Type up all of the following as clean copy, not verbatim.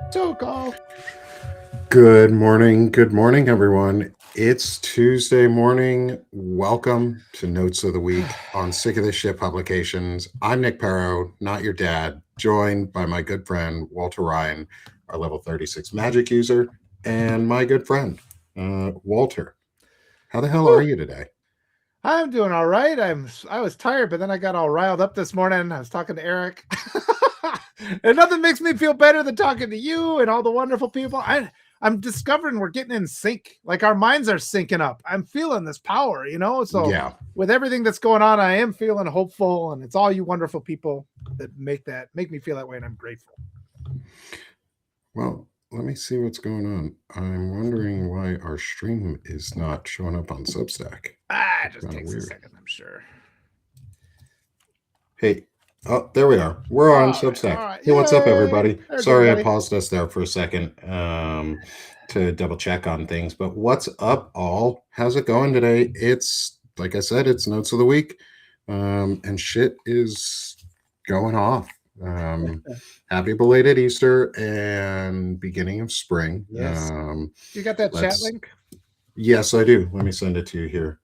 Toko. Good morning, everyone. It's Tuesday morning. Welcome to Notes of the Week on Sick of This Shit Publications. I'm Nick Paro, not your dad, joined by my good friend Walter Ryan, our level 36 magic user, and my good friend Walter. How the hell are Whew. you today? I'm doing all right. I was tired, but then I got all riled up this morning. I was talking to Eric. And nothing makes me feel better than talking to you and all the wonderful people. I'm discovering we're getting in sync. Like our minds are syncing up. I'm feeling this power, So Yeah. with everything that's going on, I am feeling hopeful, and it's all you wonderful people that make me feel that way, and I'm grateful. Well, let me see what's going on. I'm wondering why our stream is not showing up on Substack. It just Kind of takes a weird. second, I'm sure. Hey, oh, there we are. We're on All right, all Substack. right. Hey, what's up, Yay. everybody? There's Sorry I everybody. paused us there for a second to double check on things. But what's up, all? How's it going today? It's, like I said, it's Notes of the Week, and shit is going off. Happy belated Easter and beginning of spring. Yes. You got that chat Let's link? Yes, I do. Let me send it to you here.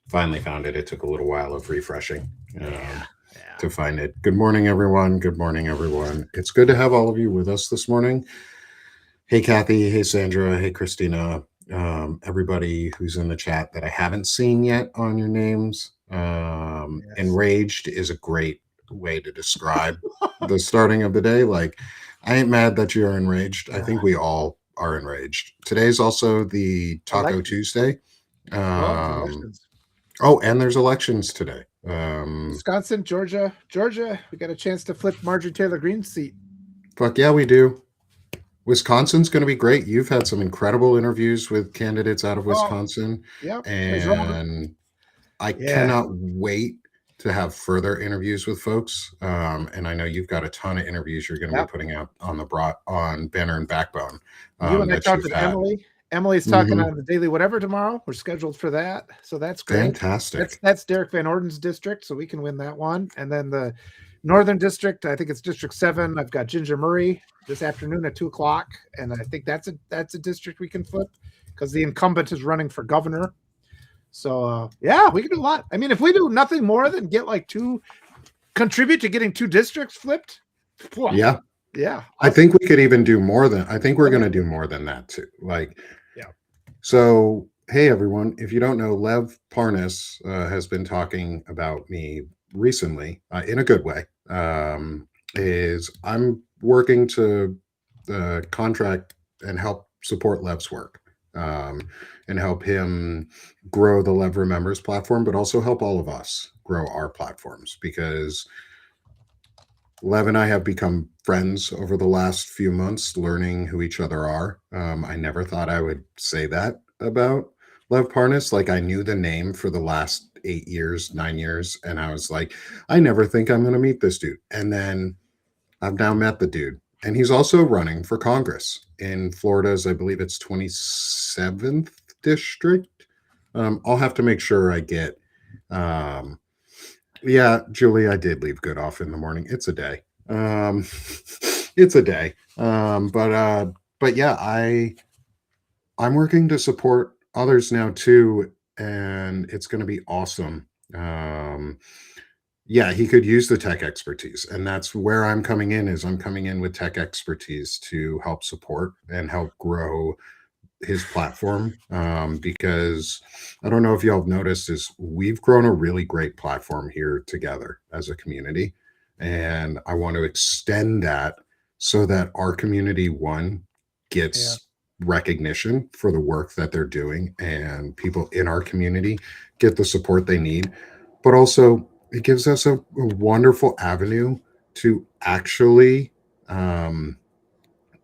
Finally found it. It took a little while of refreshing Yeah. to find it. Good morning, everyone. Good morning, everyone. It's good to have all of you with us this morning. Hey, Kathy. Hey, Sandra. Hey, Christina. Everybody who's in the chat that I haven't seen yet on your names. Yes. Enraged is a great way to describe the starting of the day. Like, I ain't mad that you're enraged. I think we all are enraged. Today's also the Taco Elections. Tuesday. Well, it's Um, elections. oh, and there's elections today. Wisconsin, Georgia. We got a chance to flip Marjorie Taylor Greene's seat. Fuck yeah, we do. Wisconsin's going to be great. You've had some incredible interviews with candidates out of Oh, Wisconsin, yep. and I Yeah. cannot wait to have further interviews with folks. And I know you've got a ton of interviews you're going to be Yep. putting out on on Banner and Backbone You and I that talked you've with had. Emily. Emily's talking Hmm. on the Daily Whatever tomorrow. We're scheduled for that. So that's great. Fantastic. That's Derek Van Orden's district, so we can win that one. And then the Northern District, I think it's District 7. I've got Ginger Murray this afternoon at 2:00. And I think that's a district we can flip because the incumbent is running for governor. So yeah, we can do a lot. I mean, if we do nothing more than get contribute to getting 2 districts flipped. Yeah. Yeah. I think we could even do more than, I think we're going to do more than that too. Like, yeah. So, hey everyone, if you don't know, Lev Parnas has been talking about me recently in a good way. Is I'm working to contract and help support Lev's work and help him grow the Lev Remembers platform, but also help all of us grow our platforms because Lev and I have become friends over the last few months, learning who each other are. I never thought I would say that about Lev Parnas. Like, I knew the name for the last 8 years, 9 years, and I was like, I never think I'm going to meet this dude. And then I've now met the dude. And he's also running for Congress in Florida's, I believe it's 27th district. I'll have to make sure I get um, yeah, Julie, I did leave good off in the morning. It's a day. It's a day. But yeah, I'm working to support others now too, and it's going to be awesome. Yeah, he could use the tech expertise, and that's where I'm coming in. Is I'm coming in with tech expertise to help support and help grow his platform because I don't know if y'all have noticed is we've grown a really great platform here together as a community, and I want to extend that so that our community one gets recognition for the work that they're doing and people in our community get the support they need, but also it gives us a wonderful avenue to actually um,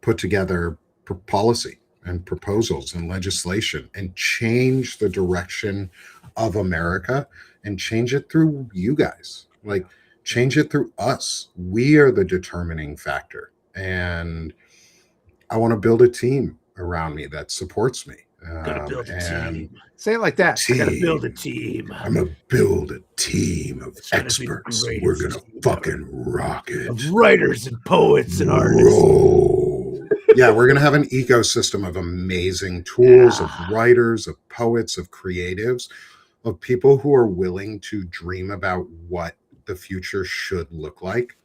put together policy and proposals and legislation and change the direction of America and change it through you guys. Like, change it through us. We are the determining factor. And I want to build a team around me that supports me. Gotta build a And team. Say it like that. I gotta build a team. team. I'm gonna build a team of It's gonna be the experts. We're greatest gonna team ever. fucking rock it. Of writers and poets and artists. Roll. Yeah, we're going to have an ecosystem of amazing tools, of Yeah. writers, of poets, of creatives, of people who are willing to dream about what the future should look like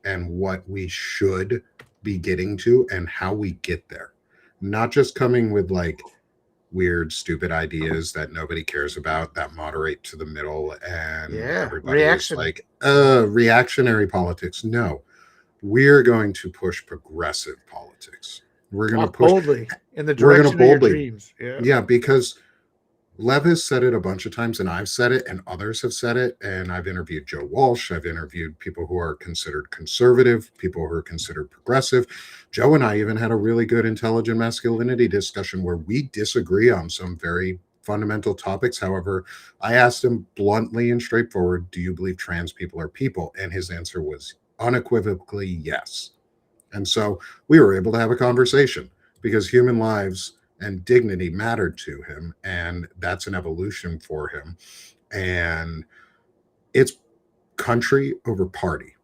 and what we should be getting to and how we get there. Not just coming with like weird, stupid ideas that nobody cares about that moderate to the middle and Yeah. everybody is Reaction. like, reactionary politics. No, we're going to push progressive politics. We're going to Walk push, boldly in the we're going to direction of your boldly, dreams. Yeah. yeah, because Lev has said it a bunch of times, and I've said it, and others have said it. And I've interviewed Joe Walsh. I've interviewed people who are considered conservative, people who are considered progressive. Joe and I even had a really good intelligent masculinity discussion where we disagree on some very fundamental topics. However, I asked him bluntly and straightforward, do you believe trans people are people? And his answer was unequivocally yes. And so we were able to have a conversation because human lives and dignity mattered to him. And that's an evolution for him. And it's country over party.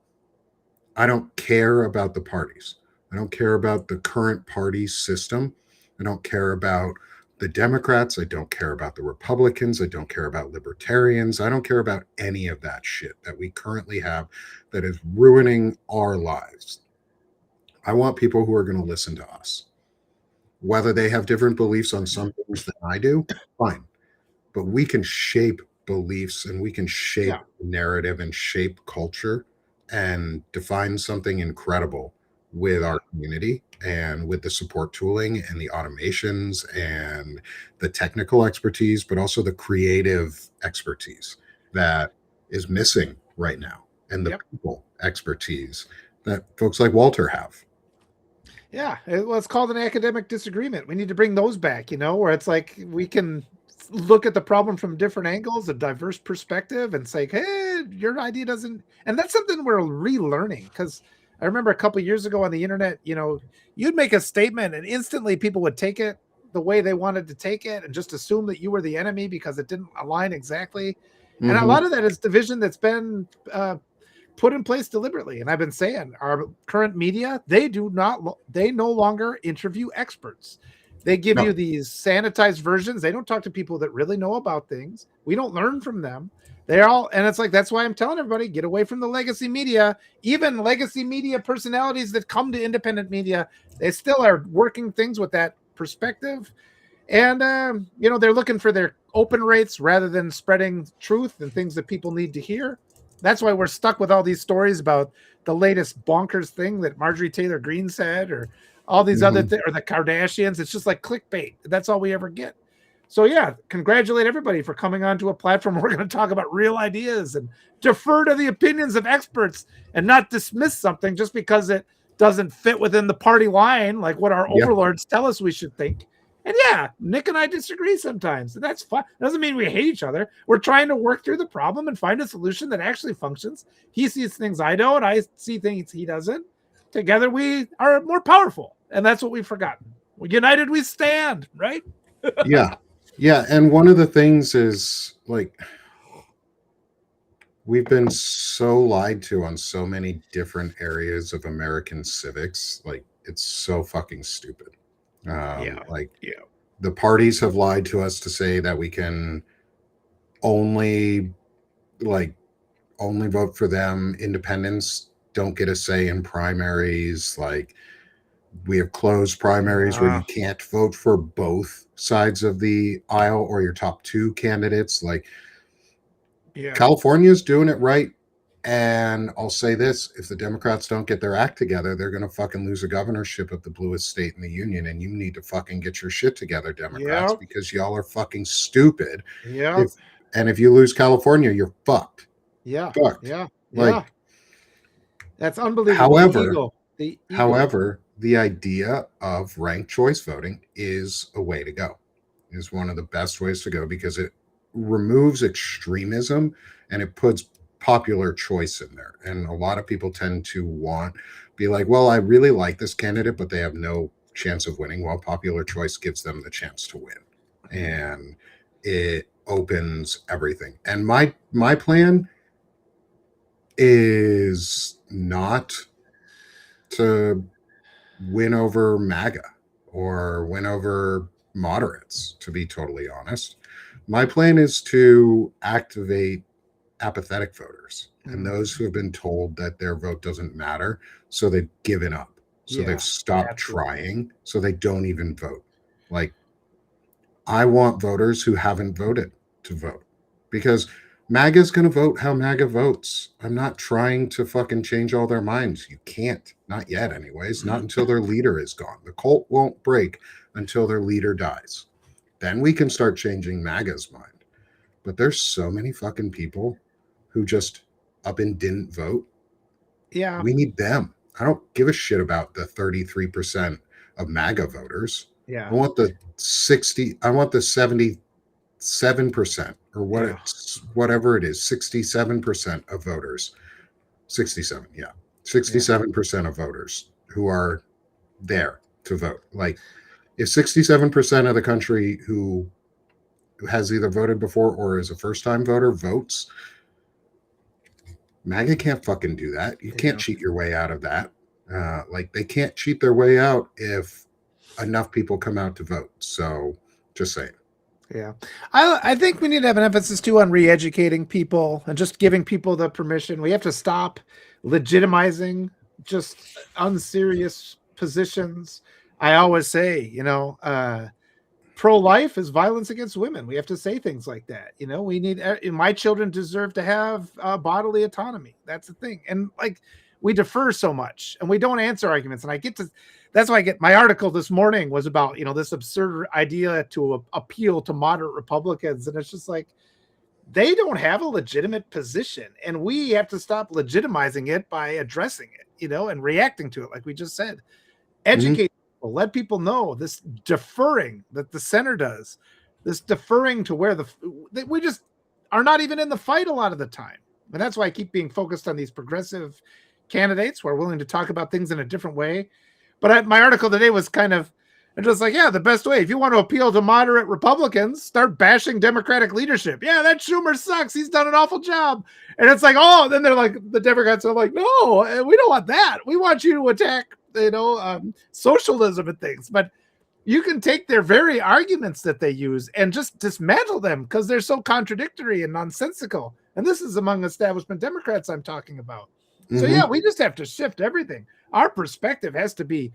I don't care about the parties. I don't care about the current party system. I don't care about the Democrats. I don't care about the Republicans. I don't care about libertarians. I don't care about any of that shit that we currently have that is ruining our lives. I want people who are going to listen to us. Whether they have different beliefs on some things than I do, fine. But we can shape beliefs and we can shape Yeah. narrative and shape culture and define something incredible with Yeah. our community and with the support tooling and the automations and the technical expertise, but also the creative expertise that is missing right now and the Yep. people expertise that folks like Walter have. Yeah, well, it's called an academic disagreement. We need to bring those back, where it's like we can look at the problem from different angles, a diverse perspective, and say, hey, your idea doesn't. And that's something we're relearning because I remember a couple of years ago on the internet, you'd make a statement and instantly people would take it the way they wanted to take it and just assume that you were the enemy because it didn't align exactly. And a Mm-hmm. lot of that is division that's been put in place deliberately. And I've been saying our current media, they no longer interview experts. They give you No. these sanitized versions. They don't talk to people that really know about things. We don't learn from them. They're all, and it's like, that's why I'm telling everybody, get away from the legacy media. Even legacy media personalities that come to independent media, they still are working things with that perspective. And, they're looking for their open rates rather than spreading truth and things that people need to hear. That's why we're stuck with all these stories about the latest bonkers thing that Marjorie Taylor Greene said, or all these other Mm-hmm. things, or the Kardashians. It's just like clickbait. That's all we ever get. So yeah, congratulate everybody for coming onto a platform where we're going to talk about real ideas and defer to the opinions of experts and not dismiss something just because it doesn't fit within the party line, like what our Yeah. overlords tell us we should think. And yeah, Nick and I disagree sometimes. And that's fine. It doesn't mean we hate each other. We're trying to work through the problem and find a solution that actually functions. He sees things I don't, I see things he doesn't. Together we are more powerful. And that's what we've forgotten. United we stand, right? Yeah. Yeah. And one of the things is like we've been so lied to on so many different areas of American civics. Like it's so fucking stupid. Yeah. Like Yeah. the parties have lied to us to say that we can only like only vote for them. Independents don't get a say in primaries. Like we have closed primaries where you can't vote for both sides of the aisle or your top two candidates. Like Yeah. California's doing it right. And I'll say this, if the Democrats don't get their act together, they're going to fucking lose a governorship of the bluest state in the union. And you need to fucking get your shit together, Democrats, Yeah. because y'all are fucking stupid. Yeah. If you lose California, you're fucked. Yeah. Fucked. Yeah. Like, Yeah. That's unbelievable. The however, ego. The ego. however, the idea of ranked choice voting is a way to go. Is one of the best ways to go because it removes extremism and it puts popular choice in there. And a lot of people tend to be like, well, I really like this candidate, but they have no chance of winning. Well, popular choice gives them the chance to win. And it opens everything. And my plan is not to win over MAGA or win over moderates, to be totally honest. My plan is to activate apathetic voters and those who have been told that their vote doesn't matter. So they've given up. So they've Yeah, stopped absolutely. trying. So they don't even vote. Like, I want voters who haven't voted to vote because MAGA's going to vote how MAGA votes. I'm not trying to fucking change all their minds. You can't. Not yet, anyways. Not until their leader is gone. The cult won't break until their leader dies. Then we can start changing MAGA's mind. But there's so many fucking people who just up and didn't vote. Yeah, We need them. I don't give a shit about the 33% of MAGA voters. yeah, I want the 60, I want the 77% or yeah, whatever it is, 67% of voters. 67, yeah. yeah, 67% of voters who are there to vote. Like, if 67% of the country who has either voted before or is a first time voter votes, MAGA can't fucking do that. You can't yeah. cheat your way out of that. Like, they can't cheat their way out if enough people come out to vote. So just saying. Yeah. I think we need to have an emphasis too on re-educating people and just giving people the permission. We have to stop legitimizing just unserious positions. I always say, pro-life is violence against women. We have to say things like that. We need my children deserve to have bodily autonomy. That's the thing. And like we defer so much and we don't answer arguments. And that's why I get my article this morning was about, this absurd idea to appeal to moderate Republicans. And it's just like, they don't have a legitimate position and we have to stop legitimizing it by addressing it, and reacting to it. Like we just said, Mm-hmm. educate people, let people know this deferring that the center does, this deferring to where we just are not even in the fight a lot of the time. And that's why I keep being focused on these progressive candidates who are willing to talk about things in a different way. But my article today was kind of just like, yeah, the best way, if you want to appeal to moderate Republicans, start bashing Democratic leadership. Yeah, that Schumer sucks. He's done an awful job. And it's like, oh, then they're like, the Democrats are like, no, we don't want that. We want you to attack, socialism and things. But you can take their very arguments that they use and just dismantle them because they're so contradictory and nonsensical. And this is among establishment Democrats I'm talking about. So yeah, Mm-hmm. we just have to shift everything. Our perspective has to be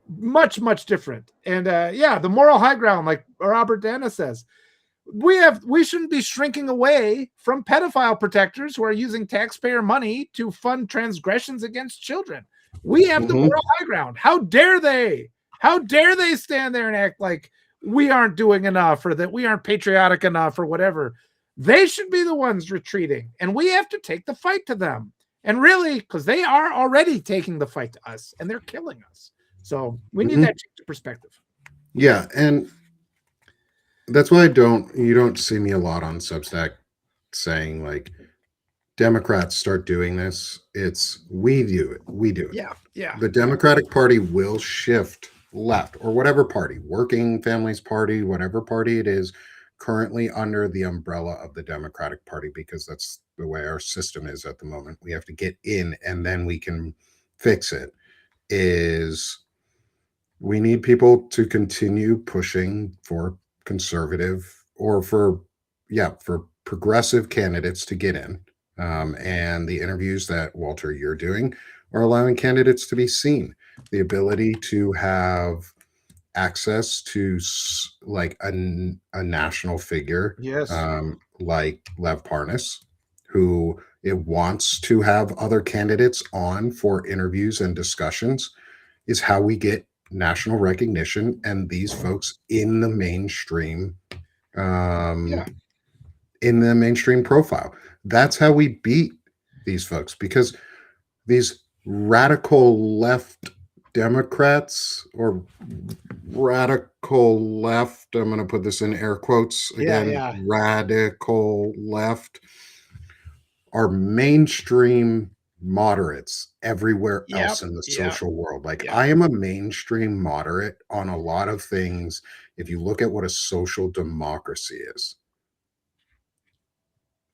much, much different. And the moral high ground, like Robert Dana says, we shouldn't be shrinking away from pedophile protectors who are using taxpayer money to fund transgressions against children. We have the Mm-hmm. moral high ground. How dare they? How dare they stand there and act like we aren't doing enough or that we aren't patriotic enough or whatever? They should be the ones retreating, and we have to take the fight to them. And really, because they are already taking the fight to us and they're killing us. So we need Mm-hmm. that change of perspective. Yeah, and that's why you don't see me a lot on Substack saying like Democrats start doing this. It's we do it. We do it. Yeah, yeah, The Democratic Party will shift left or whatever party, Working Families Party, whatever party it is, currently under the umbrella of the Democratic Party, because that's the way our system is at the moment. We have to get in and then we can fix it. Is we need people to continue pushing for conservative or for progressive candidates to get in. And the interviews that Walter you're doing are allowing candidates to be seen, the ability to have access to like a national figure, yes, like Lev Parnas, who it wants to have other candidates on for interviews and discussions, is how we get national recognition and these folks in the mainstream, yeah, um, in the mainstream profile. That's how we beat these folks, because these radical left Democrats or radical left, I'm going to put this in air quotes yeah, again, yeah. radical left are mainstream moderates everywhere else Yep, in the yep, social world. Like, yep. I am a mainstream moderate on a lot of things. If you look at what a social democracy is,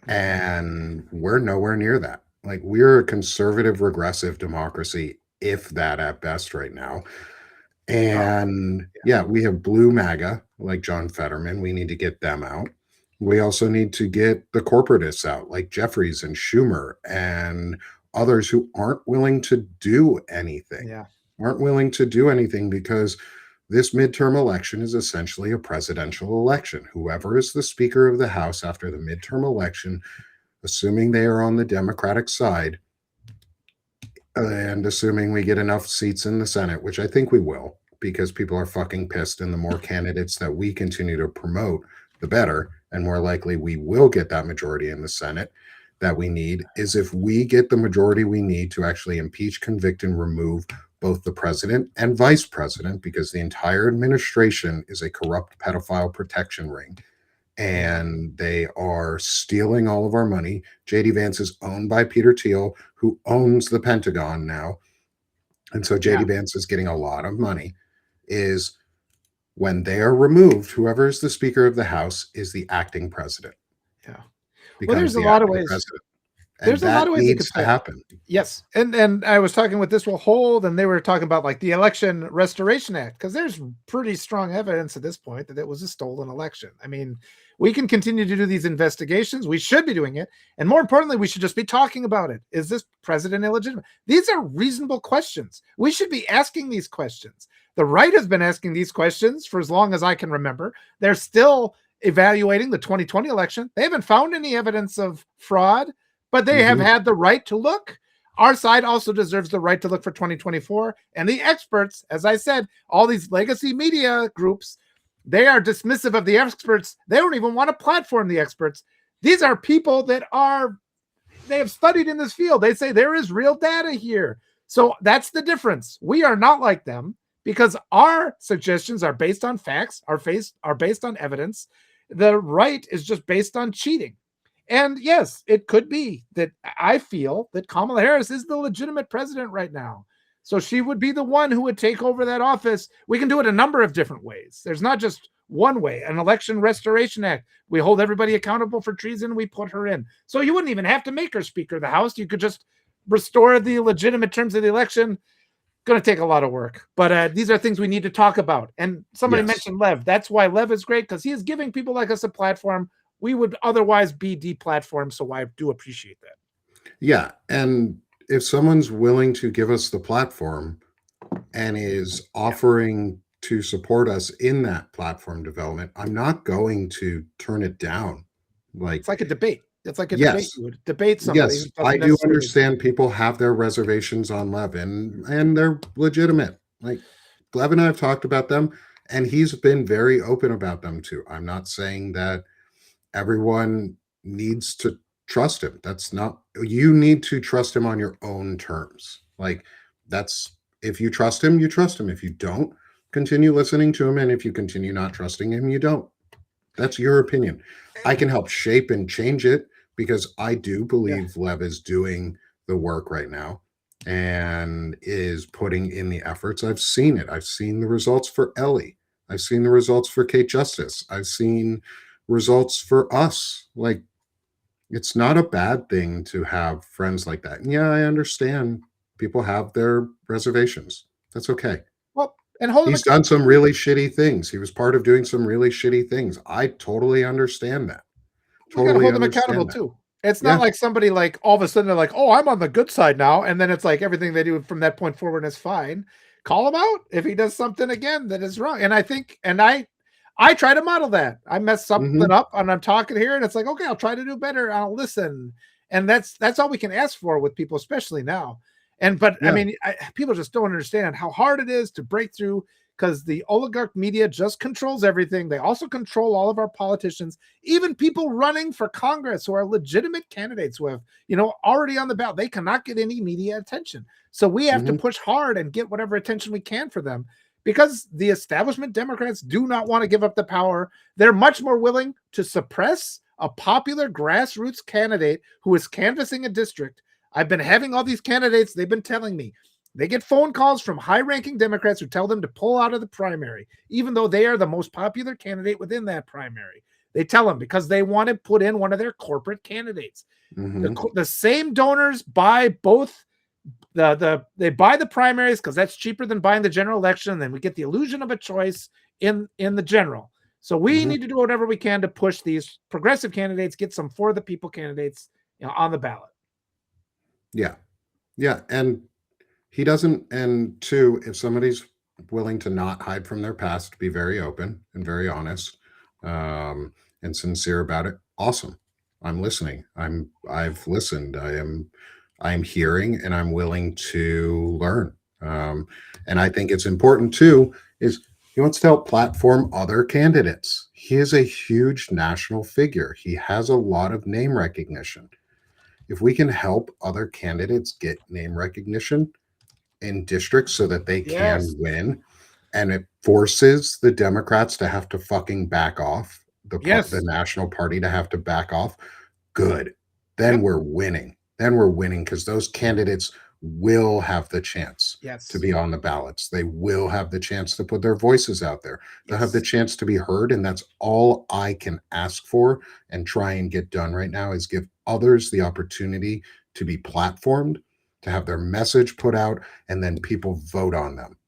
and we're nowhere near that. Like, we're a conservative, regressive democracy, if that at best right now. And yeah, we have blue MAGA like John Fetterman. We need to get them out. We also need to get the corporatists out like Jeffries and Schumer and others who aren't willing to do anything. Yeah. Aren't willing to do anything because this midterm election is essentially a presidential election. Whoever is the Speaker of the House after the midterm election, assuming they are on the Democratic side, and assuming we get enough seats in the Senate, which I think we will, because people are fucking pissed, and the more candidates that we continue to promote, the better, and more likely we will get that majority in the Senate that we need, is if we get the majority we need to actually impeach, convict, and remove both the president and vice president, because the entire administration is a corrupt pedophile protection ring. And they are stealing all of our money. JD Vance is owned by Peter Thiel, who owns the Pentagon now. And so JD Vance is getting a lot of money. Is when they are removed, whoever is the Speaker of the House is the acting president. Yeah. Well, there's a lot of ways. President. There's a lot of ways it needs to happen. Yes. And I was talking with This Will Hold, and they were talking about like the Election Restoration Act, because there's pretty strong evidence at this point that it was a stolen election. I mean, we can continue to do these investigations. We should be doing it. And more importantly, we should just be talking about it. Is this president illegitimate? These are reasonable questions. We should be asking these questions. The right has been asking these questions for as long as I can remember. They're still evaluating the 2020 election. They haven't found any evidence of fraud, but they have had the right to look. Our side also deserves the right to look for 2024. And the experts, as I said, all these legacy media groups, they are dismissive of the experts. They don't even want to platform the experts. These are people that they have studied in this field. They say there is real data here. So that's the difference. We are not like them because our suggestions are based on facts, are based on evidence. The right is just based on cheating. And yes, it could be that I feel that Kamala Harris is the legitimate president right now. So she would be the one who would take over that office. We can do it a number of different ways. There's not just one way. An Election Restoration Act. We hold everybody accountable for treason. We put her in. So you wouldn't even have to make her Speaker of the House. You could just restore the legitimate terms of the election. Going to take a lot of work. But these are things we need to talk about. And somebody mentioned Lev. That's why Lev is great, because he is giving people like us a platform. We would otherwise be deplatformed, so I do appreciate that. Yeah, and if someone's willing to give us the platform and is offering to support us in that platform development, I'm not going to turn it down. It's like a debate. It's like a debate. You would debate somebody. Yes, I do understand people have their reservations on Levin, and they're legitimate. Like Lev and I have talked about them, and he's been very open about them too. I'm not saying that everyone needs to trust him. That's not, you need to trust him on your own terms. Like if you trust him, you trust him. If you don't, continue listening to him. And if you continue not trusting him, you don't. That's your opinion. I can help shape and change it because I do believe Lev is doing the work right now and is putting in the efforts. I've seen it. I've seen the results for Ellie. I've seen the results for Kate Justice. I've seen results for us. Like, it's not a bad thing to have friends like that. And yeah, I understand people have their reservations. That's okay. Well, and he's done some really shitty things. He was part of doing some really shitty things. I totally understand that. Totally hold him accountable too. It's not like somebody like all of a sudden they're like, oh, I'm on the good side now. And then it's like everything they do from that point forward is fine. Call him out if he does something again that is wrong. And I think, and I try to model that. I mess something up and I'm talking here and it's like, okay, I'll try to do better. I'll listen. And that's all we can ask for with people, especially now. But I mean, people just don't understand how hard it is to break through because the oligarch media just controls everything. They also control all of our politicians, even people running for Congress who are legitimate candidates who have, already on the ballot. They cannot get any media attention. So we have to push hard and get whatever attention we can for them. Because the establishment Democrats do not want to give up the power. They're much more willing to suppress a popular grassroots candidate who is canvassing a district. I've been having all these candidates. They've been telling me they get phone calls from high-ranking Democrats who tell them to pull out of the primary, even though they are the most popular candidate within that primary. They tell them because they want to put in one of their corporate candidates. The same donors buy both They buy the primaries because that's cheaper than buying the general election, and then we get the illusion of a choice in the general. So we need to do whatever we can to push these progressive candidates, get some for the people candidates, on the ballot. Yeah. And he doesn't. And two, if somebody's willing to not hide from their past, be very open and very honest, and sincere about it, awesome. I'm listening. I've listened. I'm hearing, and I'm willing to learn. And I think it's important too, is he wants to help platform other candidates. He is a huge national figure. He has a lot of name recognition. If we can help other candidates get name recognition in districts so that they can win, and it forces the Democrats to have to fucking back off, the national party to have to back off, good. Then we're winning. Because those candidates will have the chance to be on the ballots. They will have the chance to put their voices out there. They'll have the chance to be heard. And that's all I can ask for and try and get done right now, is give others the opportunity to be platformed, to have their message put out, and then people vote on them.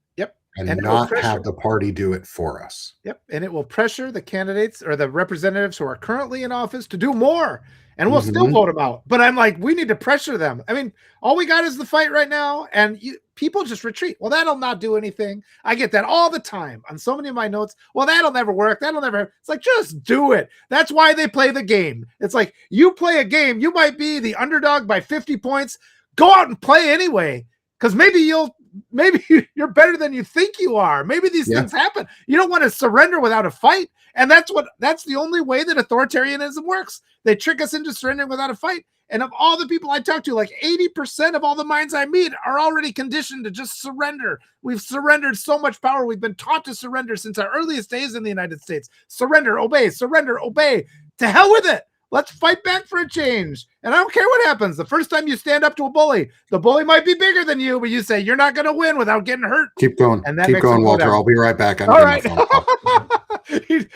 And not have the party do it for us. And it will pressure the candidates or the representatives who are currently in office to do more. And we'll still vote them out. But I'm like, we need to pressure them. I mean, all we got is the fight right now. And people just retreat. Well, that'll not do anything. I get that all the time on so many of my notes. Well, that'll never work. It's like, just do it. That's why they play the game. It's like, you play a game. You might be the underdog by 50 points. Go out and play anyway. Because maybe you're better than you think you are. Maybe these things happen. You don't want to surrender without a fight. And that's the only way that authoritarianism works. They trick us into surrendering without a fight. And of all the people I talk to, like 80% of all the minds I meet are already conditioned to just surrender. We've surrendered so much power. We've been taught to surrender since our earliest days in the United States. Surrender, obey, surrender, obey. To hell with it. Let's fight back for a change. And I don't care what happens. The first time you stand up to a bully, the bully might be bigger than you, but you say, you're not going to win without getting hurt. Keep going. And that Keep going, Walter. down. I'll be right back. All right.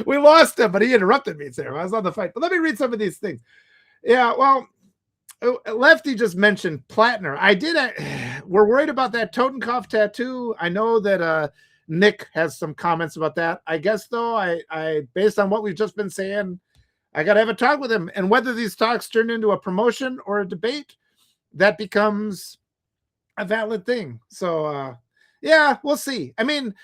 We lost him, but he interrupted me there. I was on the fight. But let me read some of these things. Yeah, well, Lefty just mentioned Plattner. We're worried about that Totenkopf tattoo. I know that Nick has some comments about that. I guess, though, I based on what we've just been saying, I got to have a talk with him. And whether these talks turn into a promotion or a debate, that becomes a valid thing. So, yeah, we'll see. I mean,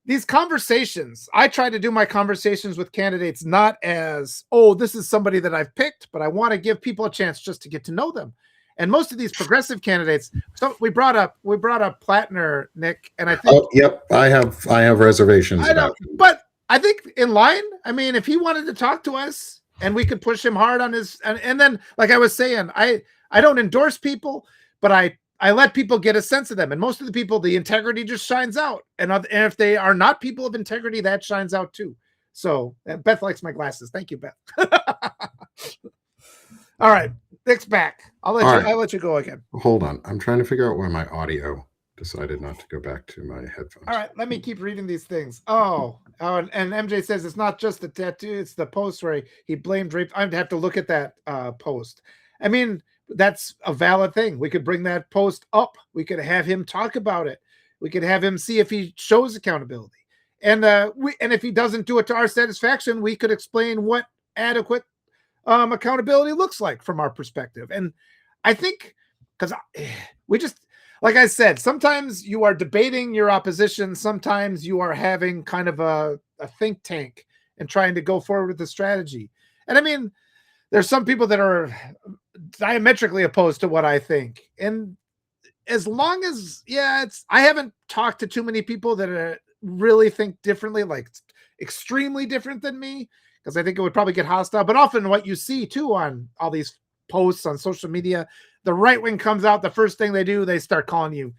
these conversations, I try to do my conversations with candidates not as, this is somebody that I've picked, but I want to give people a chance just to get to know them. And most of these progressive candidates, so we brought up Plattner, Nick, and I think I have reservations about it. But I think in line, I mean, if he wanted to talk to us, and we could push him hard on his, and then, like I was saying, I don't endorse people, but I let people get a sense of them. And most of the people, the integrity just shines out. And if they are not people of integrity, that shines out too. So Beth likes my glasses. Thank you, Beth. All right. Nick's back. I'll let you go again. Hold on. I'm trying to figure out why my audio decided not to go back to my headphones. All right, let me keep reading these things. And MJ says it's not just the tattoo, it's the post where he blamed rape. I'd have to look at that post. I mean, that's a valid thing. We could bring that post up. We could have him talk about it. We could have him see if he shows accountability. And if he doesn't do it to our satisfaction, we could explain what adequate accountability looks like from our perspective. And I think, because we just, like I said, sometimes you are debating your opposition. Sometimes you are having kind of a think tank and trying to go forward with the strategy. And I mean, there's some people that are diametrically opposed to what I think. And as long as, I haven't talked to too many people that really think differently, like extremely different than me, because I think it would probably get hostile. But often what you see too on all these posts on social media, the right wing comes out, the first thing they do, they start calling you,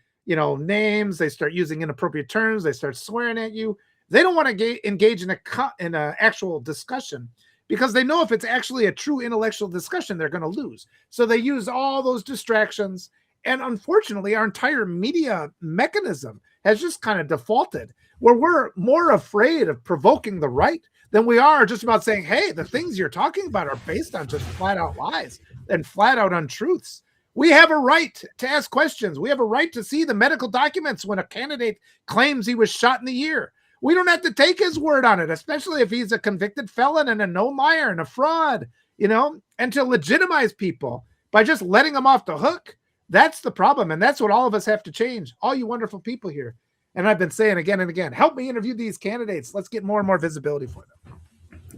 names. They start using inappropriate terms. They start swearing at you. They don't want to engage in an actual discussion, because they know if it's actually a true intellectual discussion, they're going to lose. So they use all those distractions. And unfortunately, our entire media mechanism has just kind of defaulted, where we're more afraid of provoking the right than we are just about saying, hey, the things you're talking about are based on just flat out lies and flat out untruths. We have a right to ask questions. We have a right to see the medical documents when a candidate claims he was shot in the ear. We don't have to take his word on it, especially if he's a convicted felon and a no liar and a fraud, and to legitimize people by just letting them off the hook. That's the problem. And that's what all of us have to change. All you wonderful people here. And I've been saying again and again, help me interview these candidates. Let's get more and more visibility for them.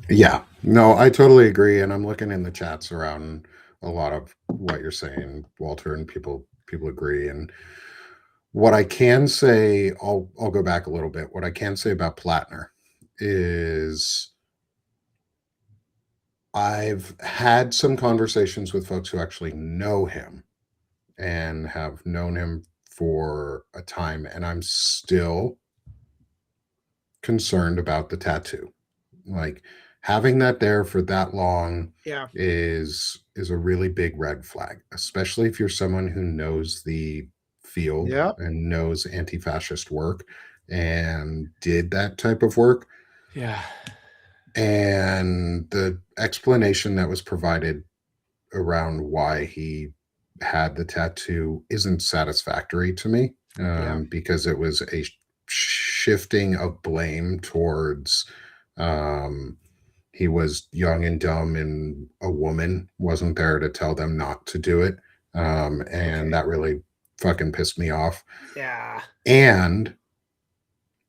Yeah, no, I totally agree. And I'm looking in the chats around a lot of what you're saying, Walter, and people agree. And what I can say, I'll go back a little bit. What I can say about Plattner is I've had some conversations with folks who actually know him and have known him for a time, and I'm still concerned about the tattoo. Like, having that there for that long is a really big red flag, especially if you're someone who knows the field and knows anti-fascist work and did that type of work. Yeah. And the explanation that was provided around why he had the tattoo isn't satisfactory to me, because it was a shifting of blame towards he was young and dumb and a woman wasn't there to tell them not to do it. And that really fucking pissed me off. Yeah. And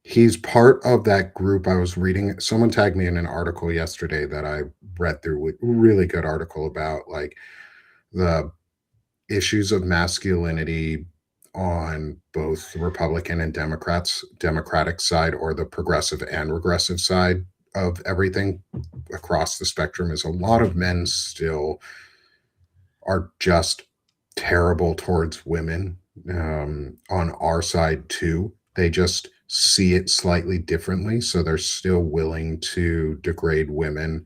he's part of that group. I was reading, someone tagged me in an article yesterday that I read through, a really good article about like the issues of masculinity on both the Republican and Democratic side, or the progressive and regressive side of everything across the spectrum, is a lot of men still are just terrible towards women. On our side too, they just see it slightly differently, so they're still willing to degrade women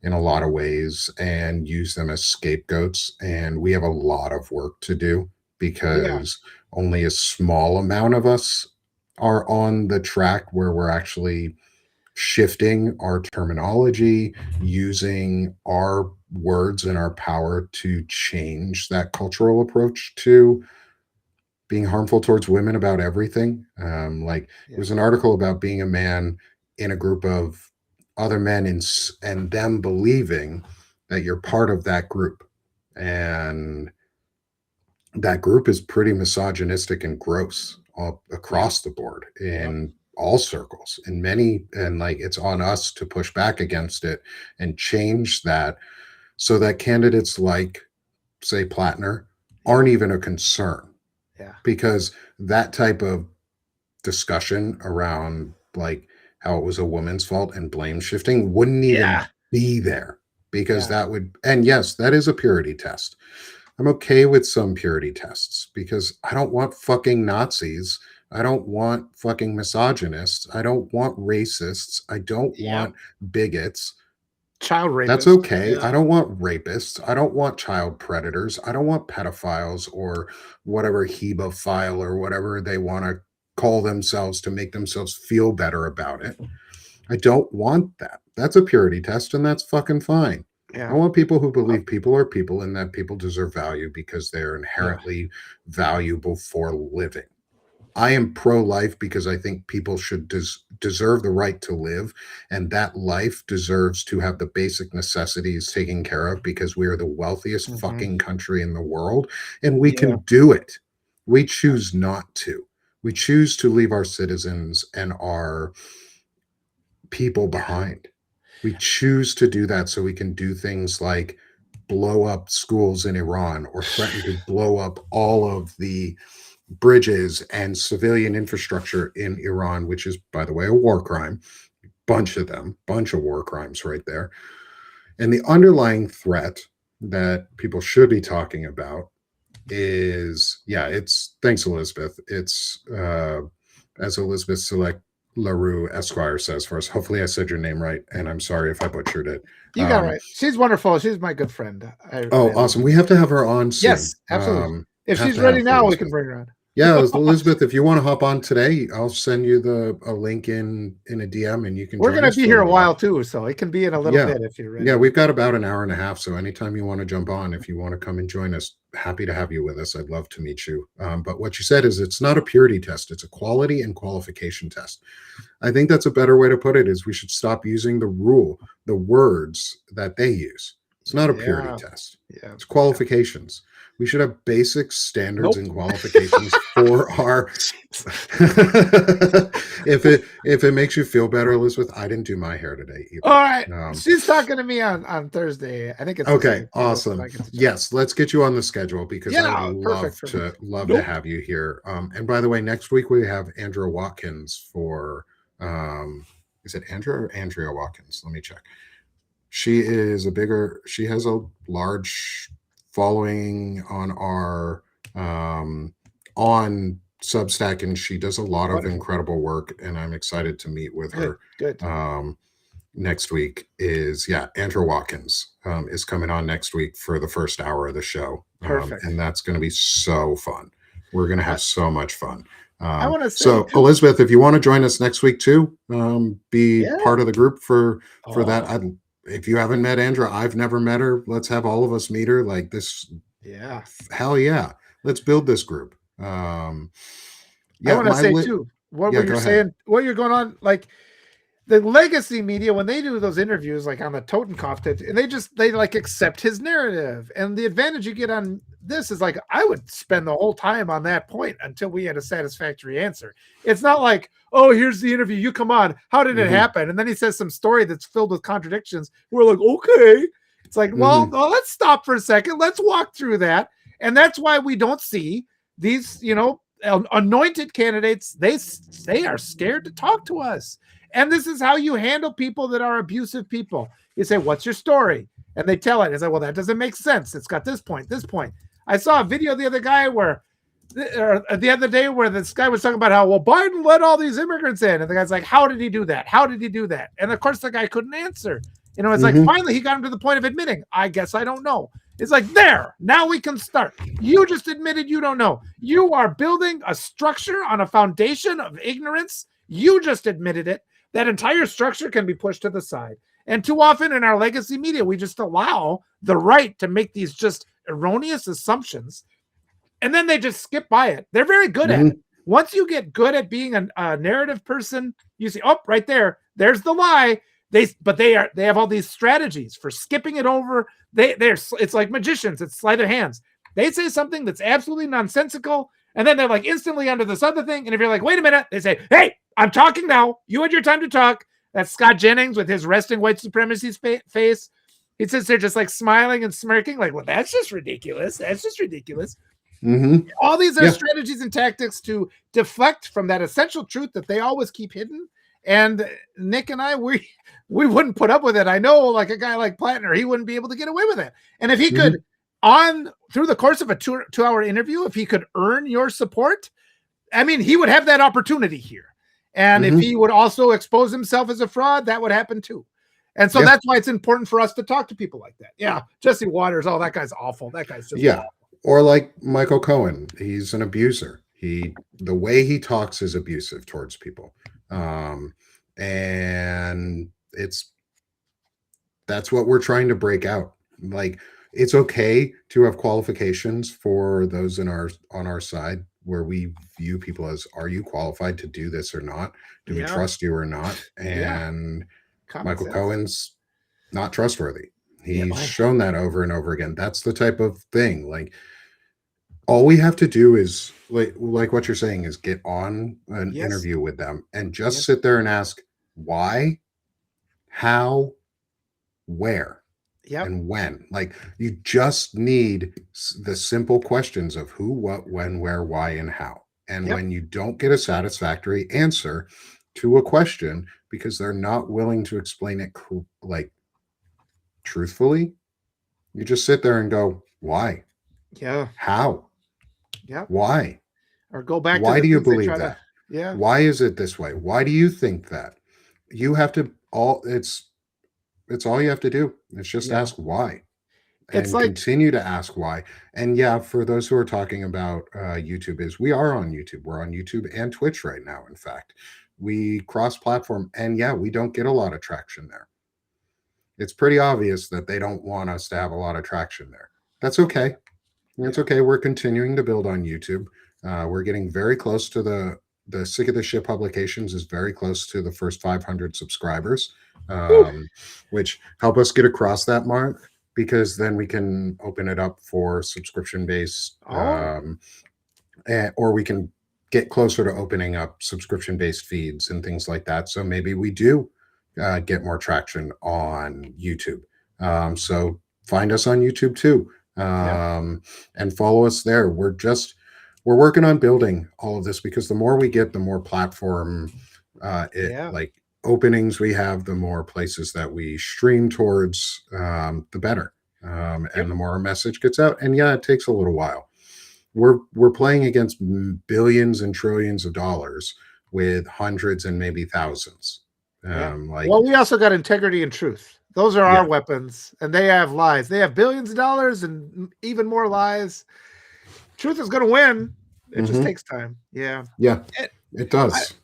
in a lot of ways and use them as scapegoats. And we have a lot of work to do, because only a small amount of us are on the track where we're actually shifting our terminology, using our words and our power to change that cultural approach to being harmful towards women about everything. There's an article about being a man in a group of other men and them believing that you're part of that group. And that group is pretty misogynistic and gross all across the board in all circles, and it's on us to push back against it and change that, so that candidates like, say, Plattner aren't even a concern. Because that type of discussion around like how it was a woman's fault and blame shifting wouldn't even be there, because that would, and yes, that is a purity test. I'm okay with some purity tests, because I don't want fucking Nazis. I don't want fucking misogynists. I don't want racists. I don't want bigots. Child rapists. That's okay. I don't want rapists. I don't want child predators. I don't want pedophiles or whatever hebephile or whatever they want to call themselves to make themselves feel better about it. I don't want that. That's a purity test, and that's fucking fine. I want people who believe people are people and that people deserve value because they're inherently valuable for living. I am pro-life because I think people should deserve the right to live, and that life deserves to have the basic necessities taken care of, because we are the wealthiest fucking country in the world, and we can do it. We choose not to. We choose to leave our citizens and our people behind. We choose to do that so we can do things like blow up schools in Iran, or threaten to blow up all of the bridges and civilian infrastructure in Iran, which is, by the way, a war crime. Bunch of war crimes right there. And the underlying threat that people should be talking about is, thanks, Elizabeth. It's, as Elizabeth Select LaRue Esquire says for us. Hopefully I said your name right, and I'm sorry if I butchered it. You got it right. She's wonderful. She's my good friend. Awesome. We have to have her on soon. Yes, absolutely. If she's ready now, we can bring her on. Yeah, Elizabeth, if you want to hop on today, I'll send you a link in a DM, and you can We're join gonna us be for a here a little while while. too, so it can be in a little Yeah. bit if you're Yeah, ready. we've got about an hour and a half. So anytime you want to jump on, if you want to come and join us, happy to have you with us. I'd love to meet you. But what you said is it's not a purity test, it's a quality and qualification test. I think that's a better way to put it is we should stop using the words that they use. It's not a purity Yeah, test. yeah, It's yeah. qualifications. We should have basic standards Nope. and qualifications for our if it makes you feel better, Elizabeth, I didn't do my hair today All either. right. She's talking to me on Thursday. I think it's the Okay, 17th that I awesome. get to talk. Yes, let's get you on the schedule because I'd Yeah, perfect for me. love to Nope. have you here. And by the way, next week we have Andrea Watkins for is it Andrea or Andrea Watkins? Let me check. She has a large following on Substack, and she does a lot of Wonderful. incredible work, and I'm excited to meet with Good. her. Good. Next week is Andrew Watkins is coming on next week for the first hour of the show, Perfect. and that's going to be so fun. We're going to have so much fun. I want to say So too. Elizabeth, if you want to join us next week too, be Yeah. part of the group for that. Oh, If you haven't met Andrea, I've never met her. Let's have all of us meet her. Like this, yeah. hell yeah! Let's build this group. I Yeah, want to say too. What were yeah, you go ahead. saying? What you're going on? Like the legacy media when they do those interviews, like on the Totenkopf, and they like accept his narrative. And the advantage you get on this is like I would spend the whole time on that point until we had a satisfactory answer. It's not like, oh, here's the interview, you come on, how did it Mhm. happen? And then he says some story that's filled with contradictions. We're like, okay. It's like, well, let's stop for a second. Let's walk through that. And that's why we don't see these, anointed candidates. They are scared to talk to us. And this is how you handle people that are abusive people. You say, what's your story? And they tell it. It's like, well, that doesn't make sense. It's got this point, this point. I saw a video the other day where this guy was talking about how, well, Biden let all these immigrants in. And the guy's like, how did he do that? How did he do that? And of course, the guy couldn't answer. It's like, finally, he got him to the point of admitting, I guess I don't know. It's like, there, now we can start. You just admitted you don't know. You are building a structure on a foundation of ignorance. You just admitted it. That entire structure can be pushed to the side. And too often in our legacy media, we just allow the right to make these just erroneous assumptions, and then they just skip by it. They're very good at it. Once you get good at being a narrative person, you see, oh, right there's the lie. They have all these strategies for skipping it over. It's like magicians. It's sleight of hands. They say something that's absolutely nonsensical, and then they're like instantly under this other thing. And if you're like, wait a minute, they say, hey, I'm talking now. You had your time to talk. That's Scott Jennings with his resting white supremacy face. He sits there just like smiling and smirking, like, well, that's just ridiculous. That's just ridiculous. All these are strategies and tactics to deflect from that essential truth that they always keep hidden. And Nick and I, we wouldn't put up with it. I know, like a guy like Plattner, he wouldn't be able to get away with it. And if he could, through the course of a 2-hour interview, if he could earn your support, I mean, he would have that opportunity here. And if he would also expose himself as a fraud, that would happen too. And so that's why it's important for us to talk to people like that. Yeah. Jesse Waters. Oh, that guy's awful. That guy's just awful. Or like Michael Cohen, he's an abuser. The way he talks is abusive towards people. And that's what we're trying to break out. Like, it's okay to have qualifications for those on our side, where we view people as, are you qualified to do this or not? Do we trust you or not? And Michael Cohen's not trustworthy. He's shown that over and over again. That's the type of thing. Like, all we have to do is like what you're saying is get on an interview with them and just sit there and ask why, how, where, and when. Like, you just need the simple questions of who, what, when, where, why, and how. And when you don't get a satisfactory answer to a question because they're not willing to explain it like truthfully, you just sit there and go, why? How? Why? Or go back. Why to do you believe that? Yeah. Why is it this way? Why do you think that? You have to it's all you have to do. It's just ask why. It's and like, continue to ask why. And yeah, for those who are talking about YouTube, is we are on YouTube. We're on YouTube and Twitch right now. In fact, we cross platform, and yeah, we don't get a lot of traction there. It's pretty obvious that they don't want us to have a lot of traction there. That's okay. It's yeah. okay. We're continuing to build on YouTube. We're getting very close to the Sick of the Shit publications is very close to the first 500 subscribers, Whew. which help us get across that mark, because then we can open it up for subscription based, Oh, or we can get closer to opening up subscription based feeds and things like that. So maybe we do get more traction on YouTube. So find us on YouTube too, yeah, and follow us there. We're working on building all of this, because the more we get, the more platform it yeah, like openings we have, the more places that we stream towards, the better. yep, And the more our message gets out. And yeah, it takes a little while. We're playing against billions and trillions of dollars with hundreds and maybe thousands. yeah. Like, Well, we also got integrity and truth. Those are our yeah. weapons, and they have lies. They have billions of dollars and even more lies. Truth is going to win. It just Hmm. takes time. Yeah. Yeah, It, it I, does.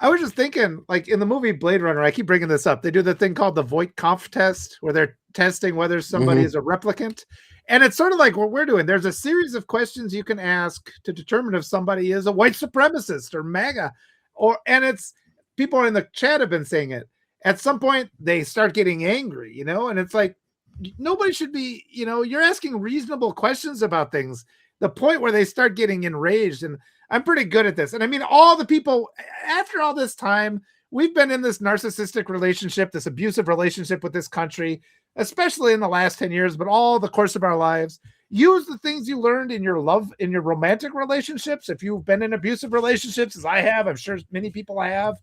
I was just thinking, like in the movie Blade Runner, I keep bringing this up. They do the thing called the Voight-Kampff test, where they're testing whether somebody Hmm. is a replicant. And it's sort of like what we're doing. There's a series of questions you can ask to determine if somebody is a white supremacist or MAGA. And it's people in the chat have been saying it. At some point, they start getting angry, and it's like nobody should be, you're asking reasonable questions about things. The point where they start getting enraged, and I'm pretty good at this. And I mean, all the people after all this time, we've been in this narcissistic relationship, this abusive relationship with this country, especially in the last 10 years, but all the course of our lives. Use the things you learned in your romantic relationships. If you've been in abusive relationships, as I have, I'm sure many people have,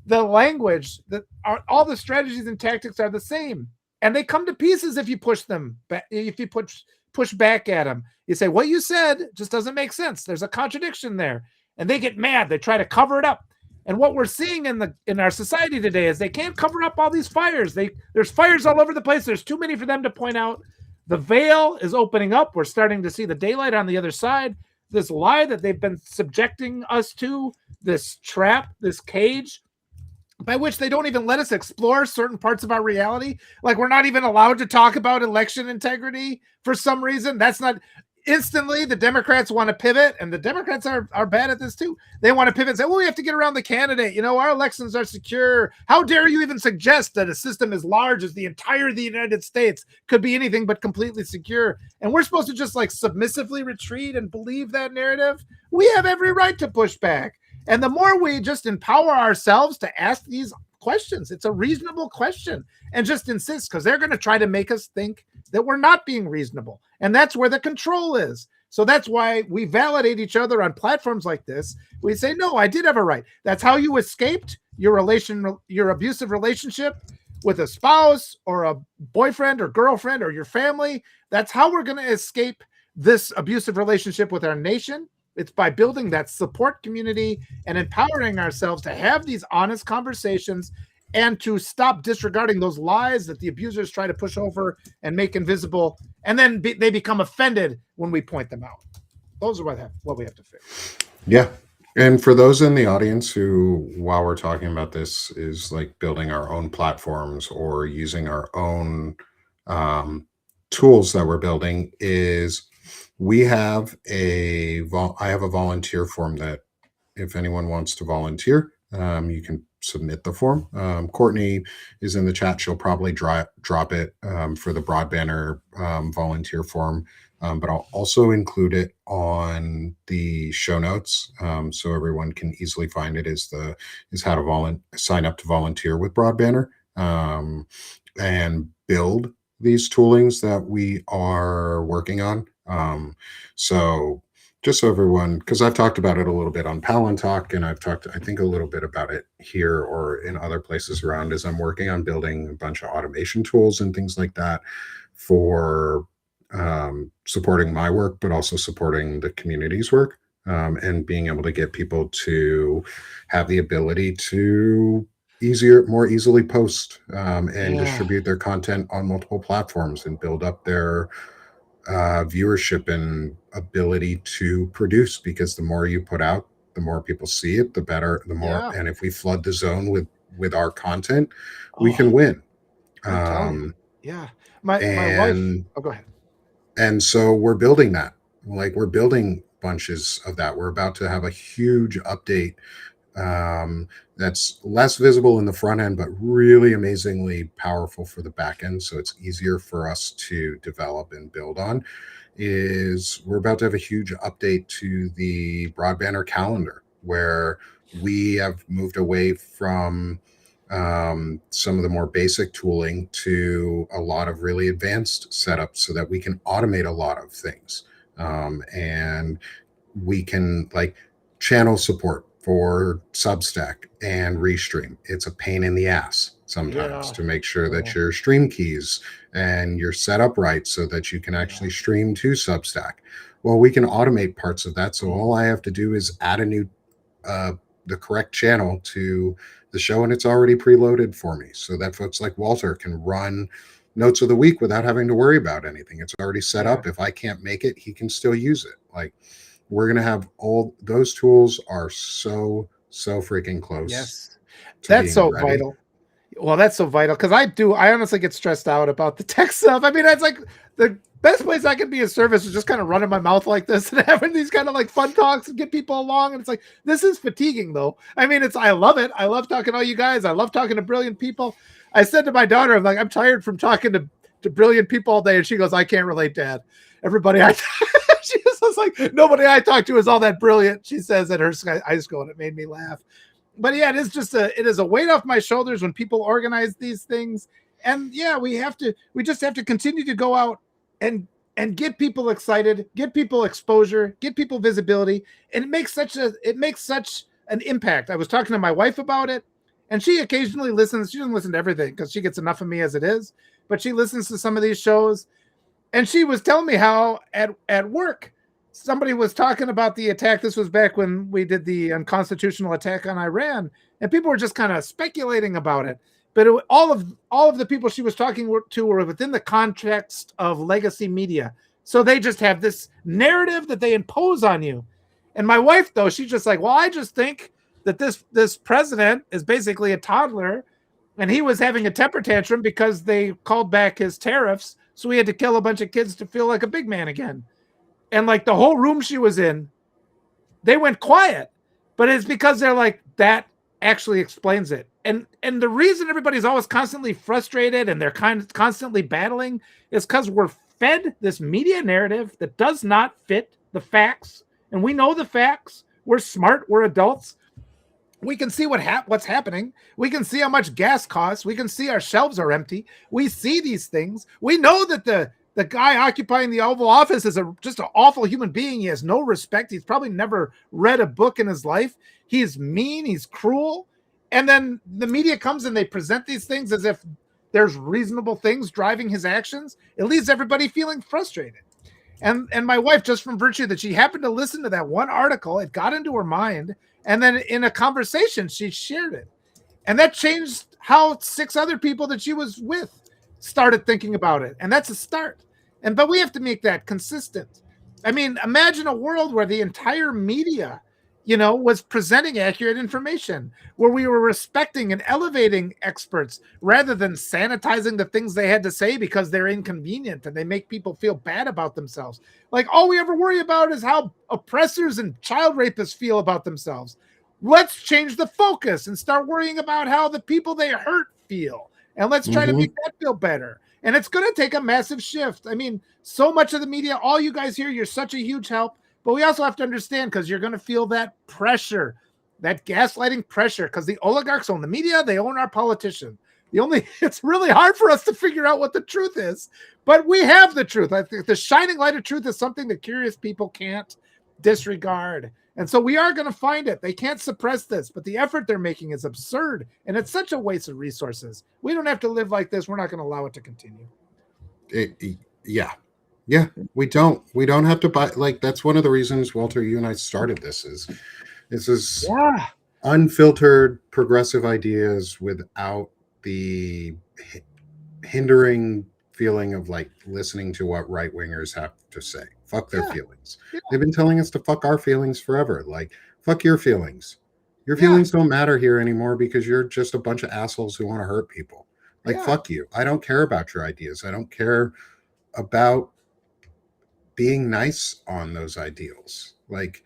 the language that are all the strategies and tactics are the same. And they come to pieces if you push them back, if you push back at them. You say, what you said just doesn't make sense. There's a contradiction there. And they get mad. They try to cover it up. And what we're seeing in our society today is they can't cover up all these fires. There's fires all over the place. There's too many for them to point out. The veil is opening up. We're starting to see the daylight on the other side. This lie that they've been subjecting us to, this trap, this cage, by which they don't even let us explore certain parts of our reality. Like we're not even allowed to talk about election integrity for some reason. That's not instantly the Democrats want to pivot, and the Democrats are bad at this too. They want to pivot and say, well, we have to get around the candidate. Our elections are secure. How dare you even suggest that a system as large as the entire the United States could be anything but completely secure? And we're supposed to just like submissively retreat and believe that narrative? We have every right to push back. And the more we just empower ourselves to ask these questions, it's a reasonable question, and just insist, because they're going to try to make us think that we're not being reasonable. And that's where the control is. So that's why we validate each other on platforms like this. We say, no, I did have a right. That's how you escaped your abusive relationship with a spouse or a boyfriend or girlfriend or your family. That's how we're going to escape this abusive relationship with our nation. It's by building that support community and empowering ourselves to have these honest conversations and to stop disregarding those lies that the abusers try to push over and make invisible. And then they become offended when we point them out. Those are what we have to fix. Yeah. And for those in the audience who, while we're talking about this, is like building our own platforms or using our own um, tools that we're building, is we have I have a volunteer form that if anyone wants to volunteer, you can submit the form. Courtney is in the chat. She'll probably drop it for the Broadbanner volunteer form. But I'll also include it on the show notes, so everyone can easily find it. Is how to sign up to volunteer with Broadbanner, and build these toolings that we are working on. So just so everyone, because I've talked about it a little bit on Palin Talk, and I've talked, I think, a little bit about it here or in other places around, is I'm working on building a bunch of automation tools and things like that for supporting my work, but also supporting the community's work, and being able to get people to have the ability to more easily post and Yeah. distribute their content on multiple platforms and build up their viewership and ability to produce, because the more you put out, the more people see it, the better, the more. Yeah. And if we flood the zone with our content, we Oh, can win. I'm telling you. um Yeah. My wife. and Oh, go ahead. and so we're building that. Like, we're building bunches of that. We're about to have a huge update, that's less visible in the front end, but really amazingly powerful for the back end. So it's easier for us to develop and build on. Is we're about to have a huge update to the broadbander calendar, where we have moved away from some of the more basic tooling to a lot of really advanced setups, so that we can automate a lot of things. And we can, like, channel support for Substack and Restream. It's a pain in the ass sometimes Yeah. to make sure that Oh, your stream keys and you're set up right so that you can yeah. actually stream to Substack. Well, we can automate parts of that. So Mm. all I have to do is add a new, uh, the correct channel to the show, and it's already preloaded for me, so that folks like Walter can run notes of the week without having to worry about anything. It's already set Yeah. up. If I can't make it, he can still use it. Like, we're going to have all those tools are so freaking close Yes. to That's being so ready. vital. Well, that's so vital because I honestly get stressed out about the tech stuff. I mean, it's like the best place I can be of service is just kind of running my mouth like this and having these kind of like fun talks and get people along. And it's like, this is fatiguing though. I mean, I love it. I love talking to all you guys. I love talking to brilliant people. I said to my daughter, I'm like, I'm tired from talking to brilliant people all day. And she goes, I can't relate, Dad. Everybody she was like, nobody I talk to is all that brilliant. She says at her high school, and it made me laugh. But yeah, it is a weight off my shoulders when people organize these things. And yeah, we just have to continue to go out and get people excited, get people exposure, get people visibility. And it makes such an impact. I was talking to my wife about it, and she occasionally listens. She doesn't listen to everything because she gets enough of me as it is, but she listens to some of these shows. And she was telling me how at work somebody was talking about the attack. This was back when we did the unconstitutional attack on Iran, and people were just kind of speculating about it. But all of the people she was talking to were within the context of legacy media, so they just have this narrative that they impose on you. And my wife, though, she's just like, well, I just think that this president is basically a toddler, and he was having a temper tantrum because they called back his tariffs, so he had to kill a bunch of kids to feel like a big man again. And like the whole room she was in, they went quiet. But it's because they're like, that actually explains it. And the reason everybody's always constantly frustrated and they're constantly battling is because we're fed this media narrative that does not fit the facts. And we know the facts. We're smart. We're adults. We can see what's happening. We can see how much gas costs. We can see our shelves are empty. We see these things. We know that the guy occupying the Oval Office is just an awful human being. He has no respect. He's probably never read a book in his life. He's mean. He's cruel. And then the media comes and they present these things as if there's reasonable things driving his actions. It leaves everybody feeling frustrated. And my wife, just from virtue that she happened to listen to that one article, it got into her mind. And then in a conversation, she shared it. And that changed how 6 other people that she was with started thinking about it. And that's a start. But we have to make that consistent. I mean, imagine a world where the entire media, was presenting accurate information, where we were respecting and elevating experts rather than sanitizing the things they had to say because they're inconvenient and they make people feel bad about themselves. Like, all we ever worry about is how oppressors and child rapists feel about themselves. Let's change the focus and start worrying about how the people they hurt feel. And let's try to Mm-hmm. make that feel better. And it's going to take a massive shift. I mean, so much of the media, all you guys here, you're such a huge help. But we also have to understand, because you're going to feel that pressure, that gaslighting pressure, because the oligarchs own the media, they own our politicians. It's really hard for us to figure out what the truth is, but we have the truth. I think the shining light of truth is something that curious people can't disregard. And so we are going to find it. They can't suppress this, but the effort they're making is absurd. And it's such a waste of resources. We don't have to live like this. We're not going to allow it to continue. Yeah. Yeah, we don't have to buy. Like, that's one of the reasons, Walter, you and I started this is Yeah. unfiltered progressive ideas without the hindering feeling of like listening to what right wingers have to say. Fuck their Yeah, feelings. yeah, They've been telling us to fuck our feelings forever. Like, fuck your feelings. Your yeah, feelings don't matter here anymore because you're just a bunch of assholes who want to hurt people. Like, yeah, fuck you. I don't care about your ideas. I don't care about being nice on those ideals. Like,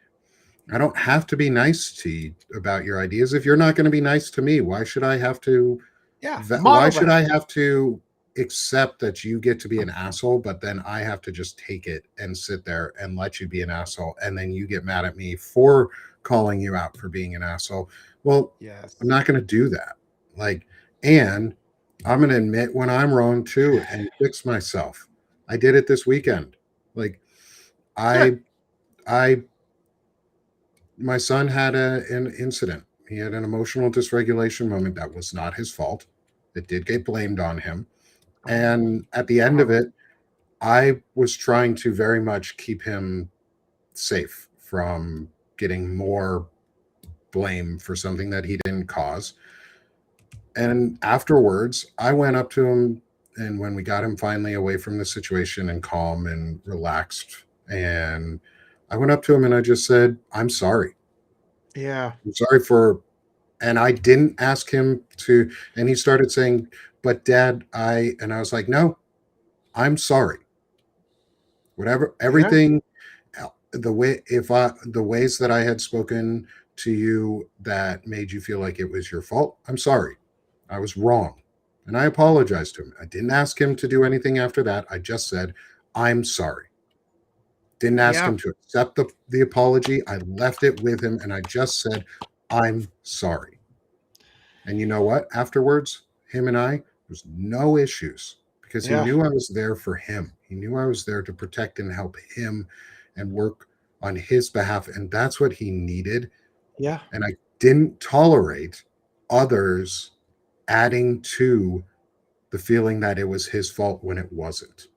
I don't have to be nice to you about your ideas. If you're not going to be nice to me, why should I have to yeah. why Model should that. I have to accept that you get to be an asshole, but then I have to just take it and sit there and let you be an asshole, and then you get mad at me for calling you out for being an asshole? Well, I'm Yes. not going to do that. Like, and I'm going to admit when I'm wrong too and fix myself. I did it this weekend. Like, Good. I, I, my son had an incident. He had an emotional dysregulation moment that was not his fault. It did get blamed on him. Oh, And at the end of wow. it, I was trying to very much keep him safe from getting more blame for something that he didn't cause. And afterwards, I went up to him, and when we got him finally away from the situation and calm and relaxed, and I went up to him and I just said, I'm sorry. Yeah, I'm sorry for, and I didn't ask him to, and he started saying, but dad, and I was like, no, I'm sorry. Whatever, yeah, everything, the way, if I, the ways that I had spoken to you that made you feel like it was your fault, I'm sorry. I was wrong. And I apologized to him. I didn't ask him to do anything after that. I just said, I'm sorry. Didn't ask yeah, him to accept the apology. I left it with him and I just said, I'm sorry. And you know what? Afterwards, him and I, there's no issues because he yeah, knew I was there for him. He knew I was there to protect and help him and work on his behalf. And that's what he needed. yeah, And I didn't tolerate others adding to the feeling that it was his fault when it wasn't.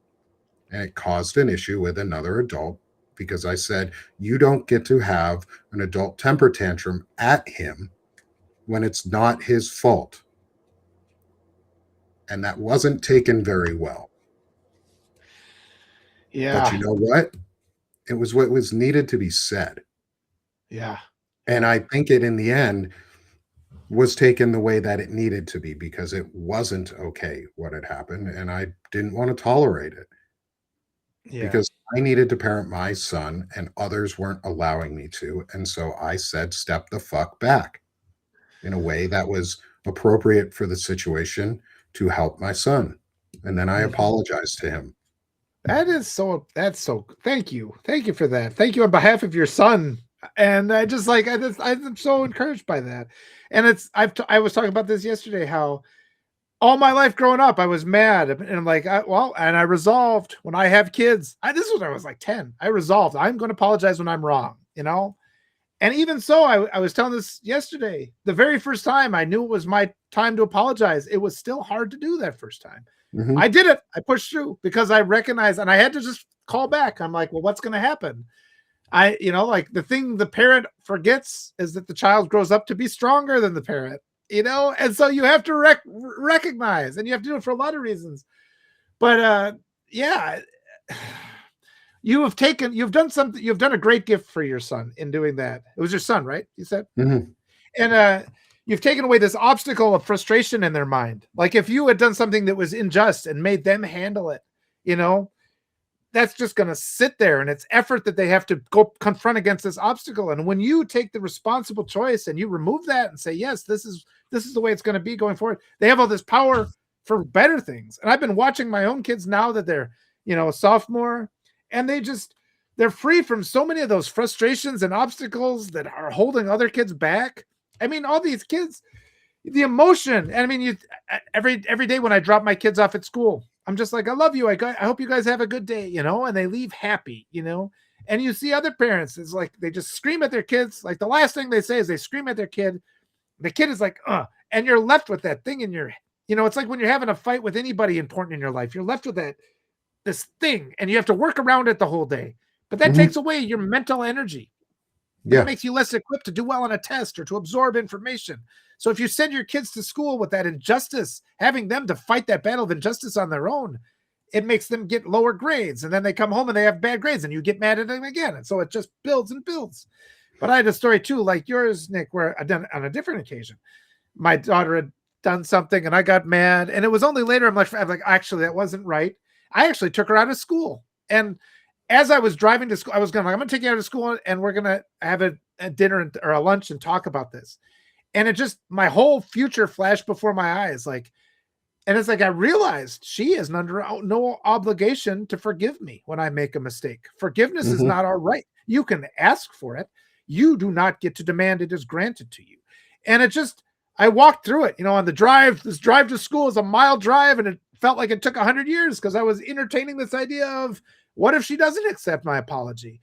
And it caused an issue with another adult because I said, you don't get to have an adult temper tantrum at him when it's not his fault. And that wasn't taken very well. But yeah, you know what? It was what was needed to be said. yeah, And yeah, I think it, in the end, was taken the way that it needed to be because it wasn't okay what had happened. And I didn't want to tolerate it yeah, because I needed to parent my son and others weren't allowing me to. And so I said, step the fuck back in a way that was appropriate for the situation to help my son. And then I mhm. apologized to him. That's so, thank you. Thank you for that. Thank you on behalf of your son. And I just like, I'm so encouraged by that. And I was talking about this yesterday, how all my life growing up, I was mad. And I'm like, and I resolved when I have kids. This was when I was like 10. I resolved, I'm going to apologize when I'm wrong, you know? And even so, I was telling this yesterday. The very first time I knew it was my time to apologize, it was still hard to do that first time. Mm-hmm. I did it. I pushed through because I recognized, and I had to just call back. I'm like, well, what's going to happen? Like the thing the parent forgets is that the child grows up to be stronger than the parent, and so you have to recognize, and you have to do it for a lot of reasons. But yeah, you've done something, you've done a great gift for your son in doing that. It was your son, right? You said, Mm-hmm. and you've taken away this obstacle of frustration in their mind. Like if you had done something that was unjust and made them handle it, you know, that's just going to sit there, and it's effort that they have to go confront against this obstacle. And when you take the responsible choice and you remove that and say, yes, this is the way it's going to be going forward, they have all this power for better things. And I've been watching my own kids now that they're, a sophomore, and they're free from so many of those frustrations and obstacles that are holding other kids back. I mean, all these kids, the emotion. I mean, every day when I drop my kids off at school, I'm just like, I love you. I hope you guys have a good day, and they leave happy, And you see other parents, it's like they just scream at their kids. Like the last thing they say is they scream at their kid. The kid is like, and you're left with that thing in your, it's like when you're having a fight with anybody important in your life, you're left with this thing, and you have to work around it the whole day. But that Mm-hmm. takes away your mental energy. That Yeah. makes you less equipped to do well on a test or to absorb information. So if you send your kids to school with that injustice, having them to fight that battle of injustice on their own, it makes them get lower grades. And then they come home and they have bad grades and you get mad at them again. And so it just builds and builds. But I had a story too, like yours, Nick, where I done on a different occasion. My daughter had done something and I got mad. And it was only later I'm like, actually, that wasn't right. I actually took her out of school. And as I was driving to school, I was going, I'm going to take you out of school and we're going to have a dinner or a lunch and talk about this. And it just, my whole future flashed before my eyes. Like, and it's like, I realized she is under no obligation to forgive me when I make a mistake. Forgiveness is not our right. You can ask for it. You do not get to demand it is granted to you. And it just, I walked through it, on the drive. This drive to school is a mile drive and it felt like it took 100 years because I was entertaining this idea of what if she doesn't accept my apology?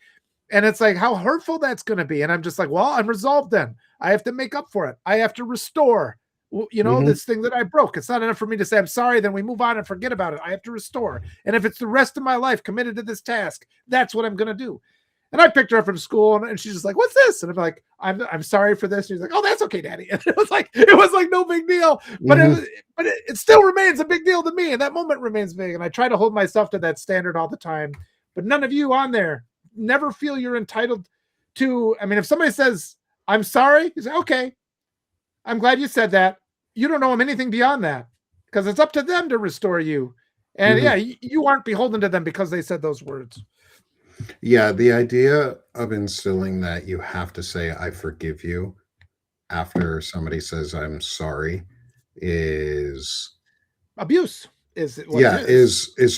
And it's like how hurtful that's going to be. And I'm just like, well, I'm resolved then. I have to make up for it. I have to restore, this thing that I broke. It's not enough for me to say, I'm sorry, then we move on and forget about it. I have to restore. And if it's the rest of my life committed to this task, that's what I'm going to do. And I picked her up from school and she's just like, what's this? And I'm like, I'm sorry for this. And she's like, oh, that's okay, Daddy. And it was like no big deal, but it still remains a big deal to me. And that moment remains big. And I try to hold myself to that standard all the time, but none of you on there never feel you're entitled to. I mean, if somebody says, I'm sorry, you say, okay, I'm glad you said that. You don't owe them anything beyond that because it's up to them to restore you. And you aren't beholden to them because they said those words. Yeah, the idea of instilling that you have to say I forgive you after somebody says I'm sorry is abuse. Is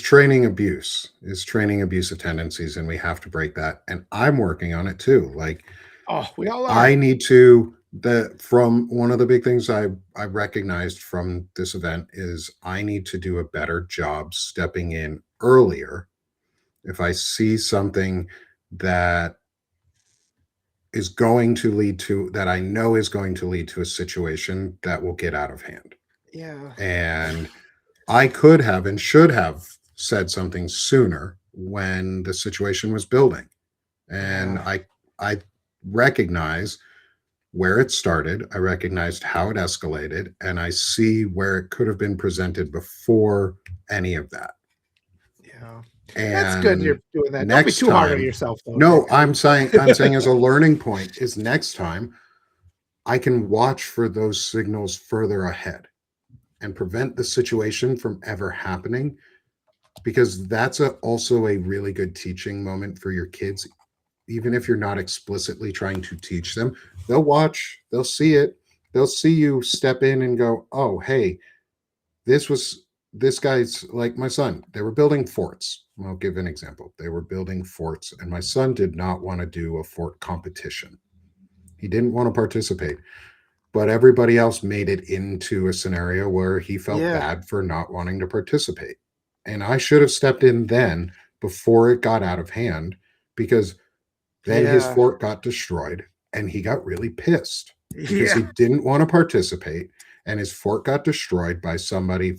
training abuse, is training abusive tendencies, and we have to break that. And I'm working on it too. Like, we all are. I need to. From one of the big things I recognized from this event is I need to do a better job stepping in earlier if I see something that is going to lead to, that I know is going to lead to a situation that will get out of hand. Yeah. And I could have and should have said something sooner when the situation was building. And I recognize where it started. I recognized how it escalated, and I see where it could have been presented before any of that. Yeah. And that's good you're doing that. Don't be too hard on yourself, though. No, I'm saying as a learning point is next time I can watch for those signals further ahead and prevent the situation from ever happening, because that's also a really good teaching moment for your kids. Even if you're not explicitly trying to teach them, they'll watch, they'll see it, they'll see you step in and go, oh, hey, this guy's like my son. They were building forts. I'll give an example. They were building forts, and my son did not want to do a fort competition. He didn't want to participate, but everybody else made it into a scenario where he felt bad for not wanting to participate. And I should have stepped in then before it got out of hand, because then his fort got destroyed and he got really pissed because he didn't want to participate. And his fort got destroyed by somebody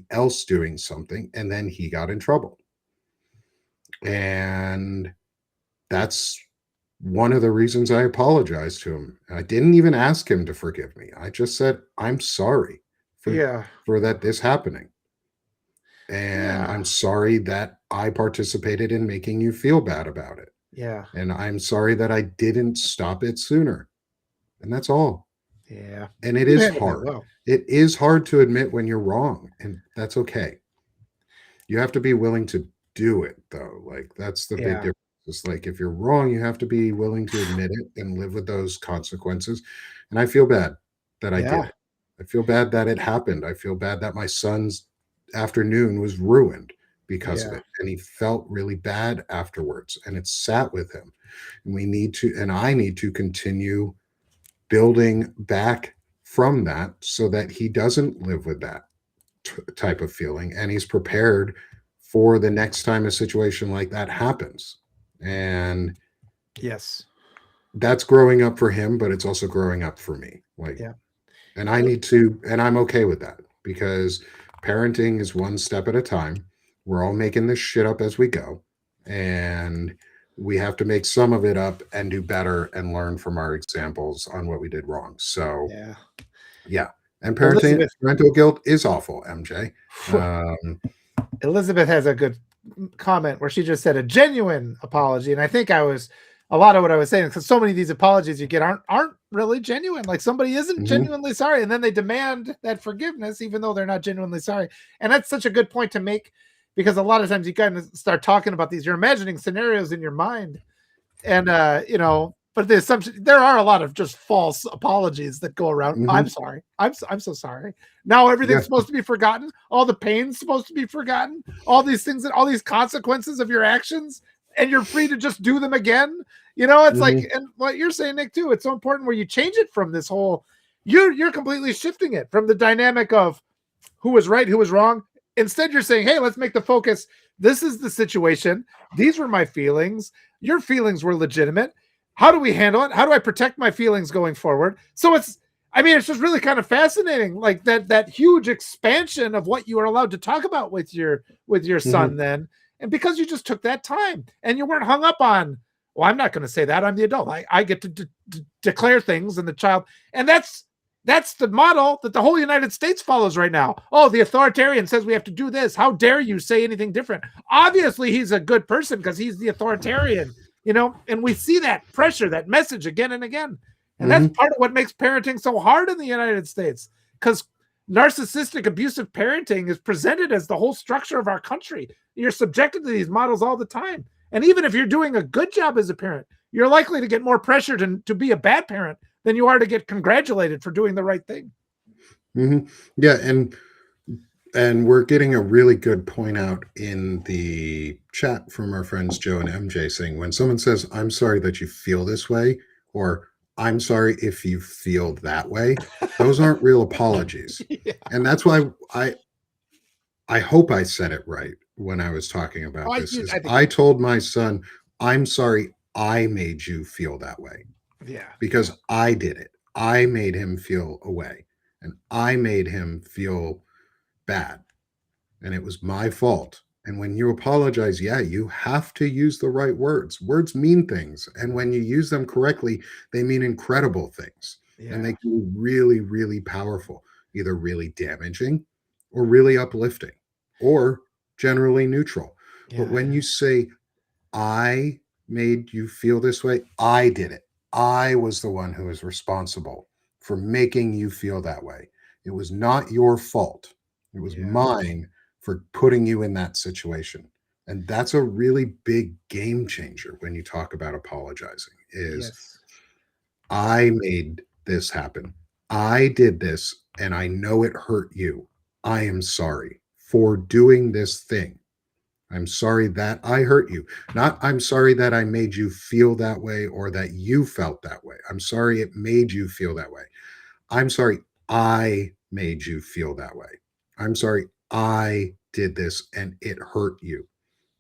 else doing something. And then he got in trouble. And that's one of the reasons I apologized to him. I didn't even ask him to forgive me. I just said, I'm sorry for that this happening. And I'm sorry that I participated in making you feel bad about it. Yeah. And I'm sorry that I didn't stop it sooner. And that's all. Yeah. And it is hard. It is hard to admit when you're wrong, and that's okay. You have to be willing to do it, though. Like, that's the big difference. It's like, if you're wrong, you have to be willing to admit it and live with those consequences. And I feel bad that I did it. I feel bad that it happened. I feel bad that my son's afternoon was ruined because of it. And he felt really bad afterwards, and it sat with him. And I need to continue building back from that so that he doesn't live with that type of feeling, and he's prepared for the next time a situation like that happens. And that's growing up for him, but it's also growing up for me. And I need to, and I'm okay with that, because parenting is one step at a time. We're all making this shit up as we go, and we have to make some of it up and do better and learn from our examples on what we did wrong. So and parental guilt is awful, MJ. Elizabeth has a good comment where she just said a genuine apology, and I think a lot of what I was saying, because so many of these apologies you get aren't really genuine. Like somebody isn't genuinely sorry, and then they demand that forgiveness even though they're not genuinely sorry. And that's such a good point to make, because a lot of times you kind of start talking about these, you're imagining scenarios in your mind, and but the assumption, there are a lot of just false apologies that go around. I'm sorry, I'm so sorry. Now everything's supposed to be forgotten, all the pain's supposed to be forgotten, all these things, and all these consequences of your actions, and you're free to just do them again. It's like, and what you're saying, Nick, too, it's so important where you change it from this whole, you're completely shifting it from the dynamic of who was right, who was wrong. Instead, you're saying, hey, let's make the focus, this is the situation, these were my feelings, your feelings were legitimate, how do we handle it, how do I protect my feelings going forward? So it's just really kind of fascinating, like that huge expansion of what you are allowed to talk about with your son then. And because you just took that time and you weren't hung up on, well, I'm not going to say that, I'm the adult, I get to declare things, and the child, and that's the model that the whole United States follows right now. Oh, the authoritarian says we have to do this. How dare you say anything different? Obviously, he's a good person because he's the authoritarian, and we see that pressure, that message again and again. And that's part of what makes parenting so hard in the United States, because narcissistic, abusive parenting is presented as the whole structure of our country. You're subjected to these models all the time. And even if you're doing a good job as a parent, you're likely to get more pressure to be a bad parent than you are to get congratulated for doing the right thing. Yeah, and we're getting a really good point out in the chat from our friends Joe and MJ, saying when someone says, I'm sorry that you feel this way, or I'm sorry if you feel that way, those aren't real apologies. Yeah. And that's why I hope I said it right when I was talking about this. I told my son, I'm sorry I made you feel that way. Yeah. Because I did it. I made him feel away, and I made him feel bad, and it was my fault. And when you apologize, yeah, you have to use the right words. Words mean things, and when you use them correctly, they mean incredible things. And they can be really, really powerful, either really damaging or really uplifting or generally neutral. But when you say, I made you feel this way, I did it, I was the one who was responsible for making you feel that way, it was not your fault, it was mine for putting you in that situation. And that's a really big game changer when you talk about apologizing, is I made this happen, I did this, and I know it hurt you, I am sorry for doing this thing, I'm sorry that I hurt you. Not I'm sorry that I made you feel that way or that you felt that way. I'm sorry it made you feel that way. I'm sorry I made you feel that way. I'm sorry I did this and it hurt you.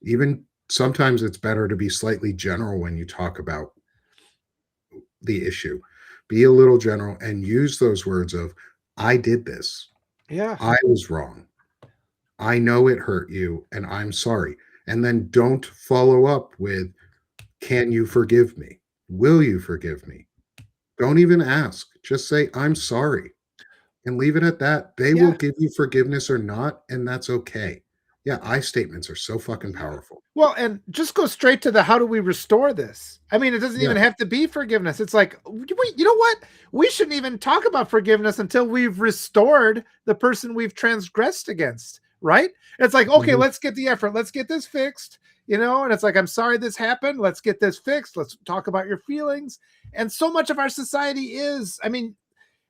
Even sometimes it's better to be slightly general when you talk about the issue. Be a little general and use those words of, I did this. Yeah. I was wrong. I know it hurt you and I'm sorry. And then don't follow up with, can you forgive me? Will you forgive me? Don't even ask. Just say, I'm sorry. And leave it at that. They will give you forgiveness or not, and that's okay. Yeah, I statements are so fucking powerful. Well, and just go straight to the, how do we restore this? I mean, it doesn't even have to be forgiveness. It's like, you know what? We shouldn't even talk about forgiveness until we've restored the person we've transgressed against, right? It's like, okay, let's get the effort. Let's get this fixed, and it's like, I'm sorry this happened. Let's get this fixed. Let's talk about your feelings. And so much of our society is,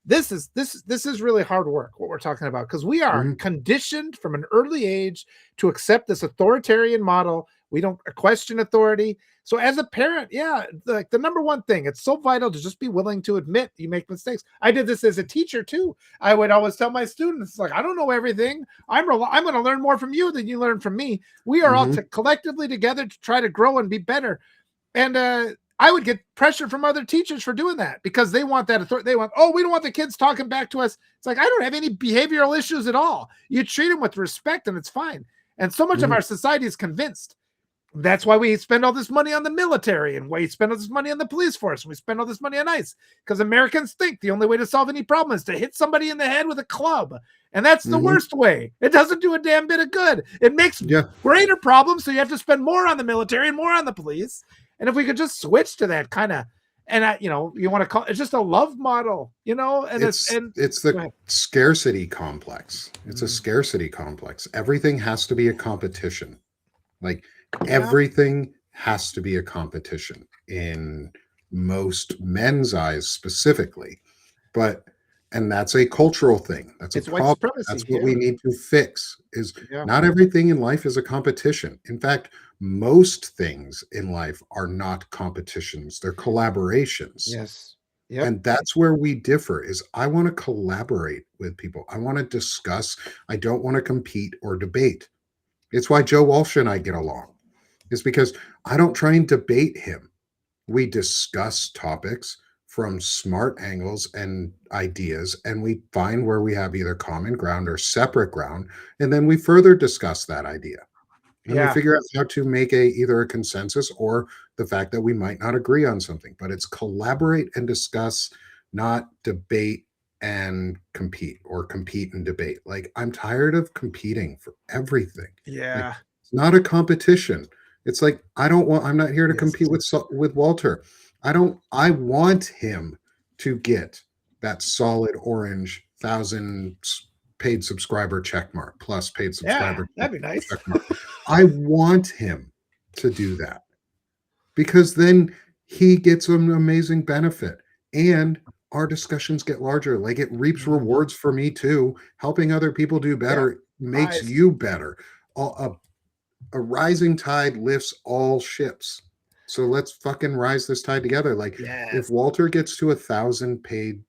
this is really hard work, what we're talking about, because we are conditioned from an early age to accept this authoritarian model. We don't question authority. So as a parent, like the number one thing, it's so vital to just be willing to admit you make mistakes. I did this as a teacher too. I would always tell my students, like, I don't know everything. I'm going to learn more from you than you learn from me. We are all collectively together to try to grow and be better. And I would get pressure from other teachers for doing that because they want that authority. They want, we don't want the kids talking back to us. It's like, I don't have any behavioral issues at all. You treat them with respect and it's fine. And so much of our society is convinced That's why we spend all this money on the military, and why we spend all this money on the police force, and we spend all this money on ICE, because Americans think the only way to solve any problem is to hit somebody in the head with a club. And that's the worst way. It doesn't do a damn bit of good. It makes greater problems, so you have to spend more on the military and more on the police. And if we could just switch to that kind of, and you know, you want to call it's just a love model, you know, and it's the scarcity complex. It's a scarcity complex. Everything has to be a competition. Like everything has to be a competition in most men's eyes specifically. And that's a cultural thing. That's a problem. That's what we need to fix is not everything in life is a competition. In fact, most things in life are not competitions. They're collaborations. Yes. Yep. And that's where we differ is I want to collaborate with people. I want to discuss. I don't want to compete or debate. It's why Joe Walsh and I get along. It's because I don't try and debate him. We discuss topics from smart angles and ideas, and we find where we have either common ground or separate ground, and then we further discuss that idea. And we figure out how to make either a consensus or the fact that we might not agree on something. But it's collaborate and discuss, not debate and compete or compete and debate. Like, I'm tired of competing for everything. Yeah. Like, it's not a competition. It's like, I'm not here to compete with Walter. I want him to get that solid orange 1,000 paid subscriber check mark plus paid subscriber. That'd be nice. I want him to do that because then he gets an amazing benefit and our discussions get larger. Like it reaps rewards for me too. Helping other people do better makes you better. A rising tide lifts all ships. So let's fucking rise this tide together. Like if Walter gets to 1,000 paid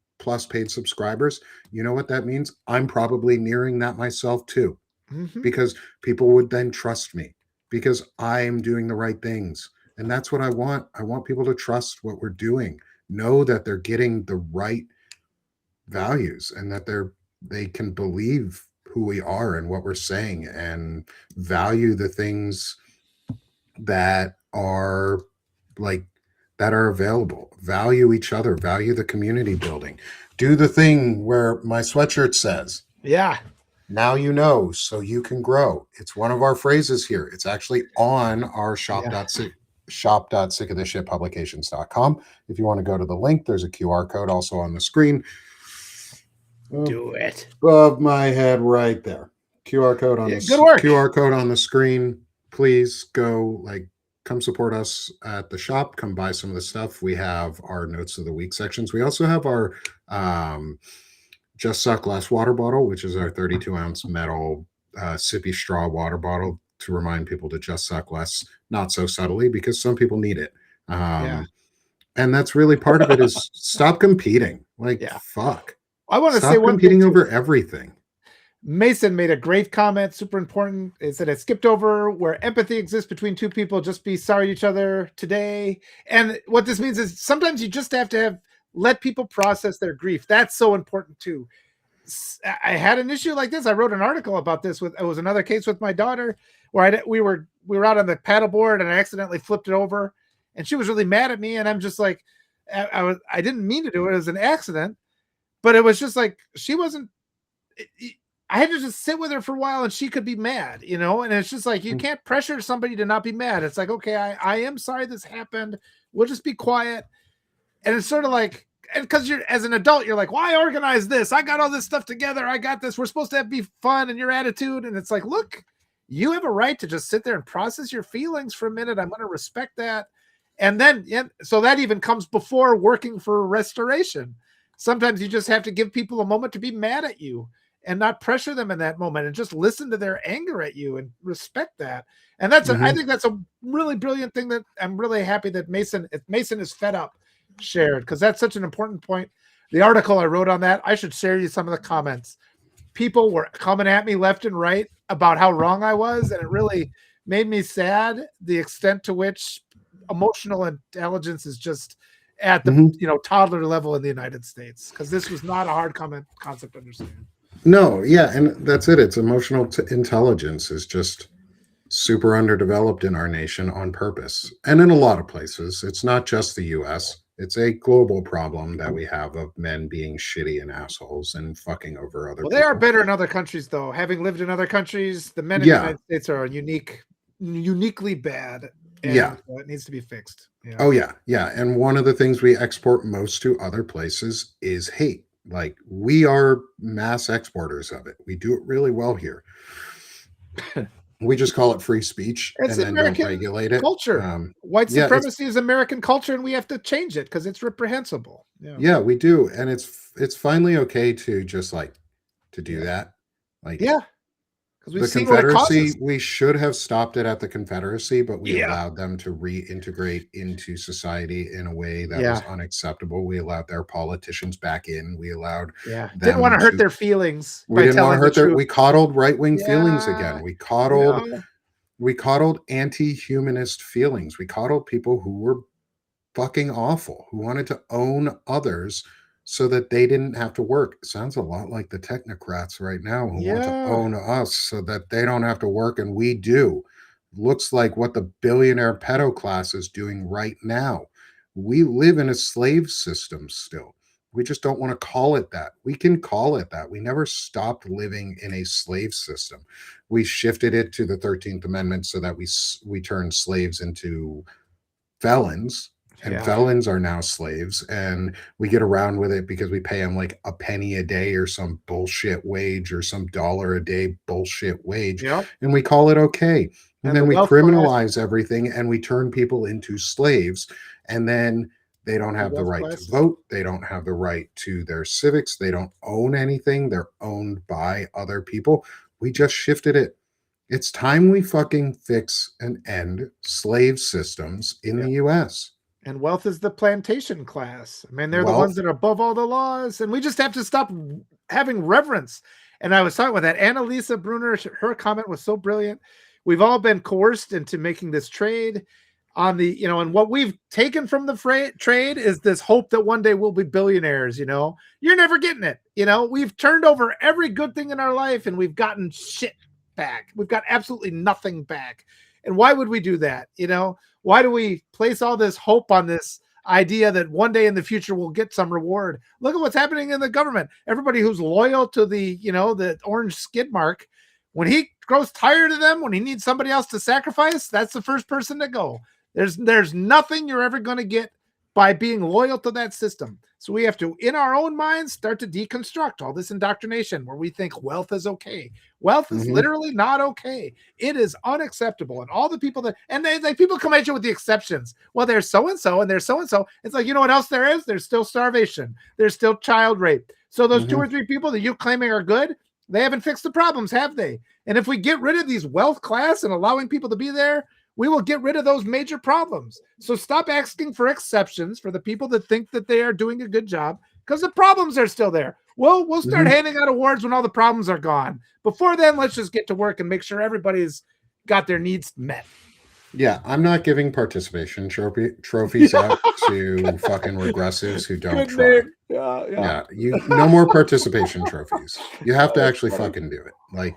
subscribers, you know what that means? I'm probably nearing that myself too, because people would then trust me because I am doing the right things. And that's what I want. I want people to trust what we're doing, know that they're getting the right values and that they can believe who we are and what we're saying and value the things that are available, value each other, value the community building, do the thing where my sweatshirt says, now you know, so you can grow. It's one of our phrases here. It's actually on our shop.sickofthishitpublications.com. If you want to go to the link, there's a QR code also on the screen. Do it above my head right there. QR code on QR code on the screen. Please go come support us at the shop. Come buy some of the stuff. We have our notes of the week sections. We also have our Just Suck Less water bottle, which is our 32-ounce metal sippy straw water bottle to remind people to just suck less, not so subtly, because some people need it. And that's really part of it is stop competing. Fuck. I want to stop say one competing thing over everything. Mason made a great comment, super important. It said it skipped over where empathy exists between two people. Just be sorry to each other today. And what this means is sometimes you just have to let people process their grief. That's so important too. I had an issue like this. I wrote an article about this it was another case with my daughter where we were out on the paddleboard and I accidentally flipped it over and she was really mad at me. And I'm just like, I didn't mean to do it. It was an accident, but it was just like, I had to just sit with her for a while and she could be mad, you know? And it's just like, you can't pressure somebody to not be mad. It's like, okay, I am sorry this happened. We'll just be quiet. And it's sort of like, and because you're as an adult, you're like, well, I organized this. I got all this stuff together. I got this. We're supposed to be fun and your attitude. And it's like, look, you have a right to just sit there and process your feelings for a minute. I'm going to respect that. And then, so that even comes before working for restoration. Sometimes you just have to give people a moment to be mad at you and not pressure them in that moment and just listen to their anger at you and respect that. And that's, I think that's a really brilliant thing that I'm really happy that Mason is fed up shared, because that's such an important point. The article I wrote on that, I should share you some of the comments. People were coming at me left and right about how wrong I was. And it really made me sad, the extent to which emotional intelligence is just at the toddler level in the United States, because this was not a hard concept to understand. No, yeah, and that's it. It's emotional intelligence is just super underdeveloped in our nation on purpose. And in a lot of places, it's not just the US. It's a global problem that we have of men being shitty and assholes and fucking over other Well, they are people. better in other countries, though. Having lived in other countries, the men in the Yeah. United States are uniquely bad, and Yeah. it needs to be fixed. Yeah. Oh, yeah. Yeah. And one of the things we export most to other places is hate. Like, we are mass exporters of it. We do it really well here. We just call it free speech It's and then don't American regulate it. culture. White Yeah, supremacy is American culture, and we have to change it because it's reprehensible. Yeah. yeah, we do, and it's finally okay to just like to do that. Like, Yeah. Because we've the seen what it Confederacy, causes. we should have stopped it at the Confederacy, but we Yeah. allowed them to reintegrate into society in a way that was Yeah. unacceptable. We allowed their politicians back in. We allowed Yeah. Didn't them want to hurt to. their feelings We by didn't want to telling the hurt their. truth. We coddled right-wing feelings Yeah. again. Yeah. We coddled anti-humanist feelings. We coddled people who were fucking awful, who wanted to own others so that they didn't have to work. It sounds a lot like the technocrats right now who want to Yeah. own us so that they don't have to work and we do. Looks like what the billionaire pedo class is doing right now. We live in a slave system still. We just don't want to call it that. We can call it that. We never stopped living in a slave system. We shifted it to the 13th Amendment so that we turned slaves into felons, and Yeah. felons are now slaves, and we get around with it because we pay them like a penny a day or some bullshit wage or some dollar a day bullshit wage, Yep. and we call it okay. And And then the we wealth class. criminalize everything and we turn people into slaves, and then they don't have the wealth right to classes. vote. They don't have the right to their civics. They don't own anything. They're owned by other people. We just shifted it. It's time we fucking fix and end slave systems in the US. And wealth is the plantation class. I mean, they're the Wealth. ones that are above all the laws, and we just have to stop having reverence. And I was talking with that Annalisa Brunner. Her comment was so brilliant. We've all been coerced into making this trade on the, and what we've taken from the trade is this hope that one day we'll be billionaires. You're never getting it. We've turned over every good thing in our life and we've gotten shit back. We've got absolutely nothing back. And why would we do that? Why do we place all this hope on this idea that one day in the future we'll get some reward? Look at what's happening in the government. Everybody who's loyal to the orange skid mark, when he grows tired of them, when he needs somebody else to sacrifice, that's the first person to go. There's nothing you're ever going to get by being loyal to that system. So we have to, in our own minds, start to deconstruct all this indoctrination where we think wealth is okay. Wealth is literally not okay. It is unacceptable. And all the people that, and people come at you with the exceptions. Well, there's so-and-so and there's so-and-so. It's like, you know what else there is? There's still starvation. There's still child rape. So those 2 or 3 people that you're claiming are good, they haven't fixed the problems, have they? And if we get rid of these wealth class and allowing people to be there, we will get rid of those major problems. So stop asking for exceptions for the people that think that they are doing a good job, because the problems are still there. We'll start handing out awards when all the problems are gone. Before then, let's just get to work and make sure everybody's got their needs met. Yeah, I'm not giving participation trophies out to fucking regressives who don't try. Yeah, no more participation trophies. You have to actually fucking do it. Like,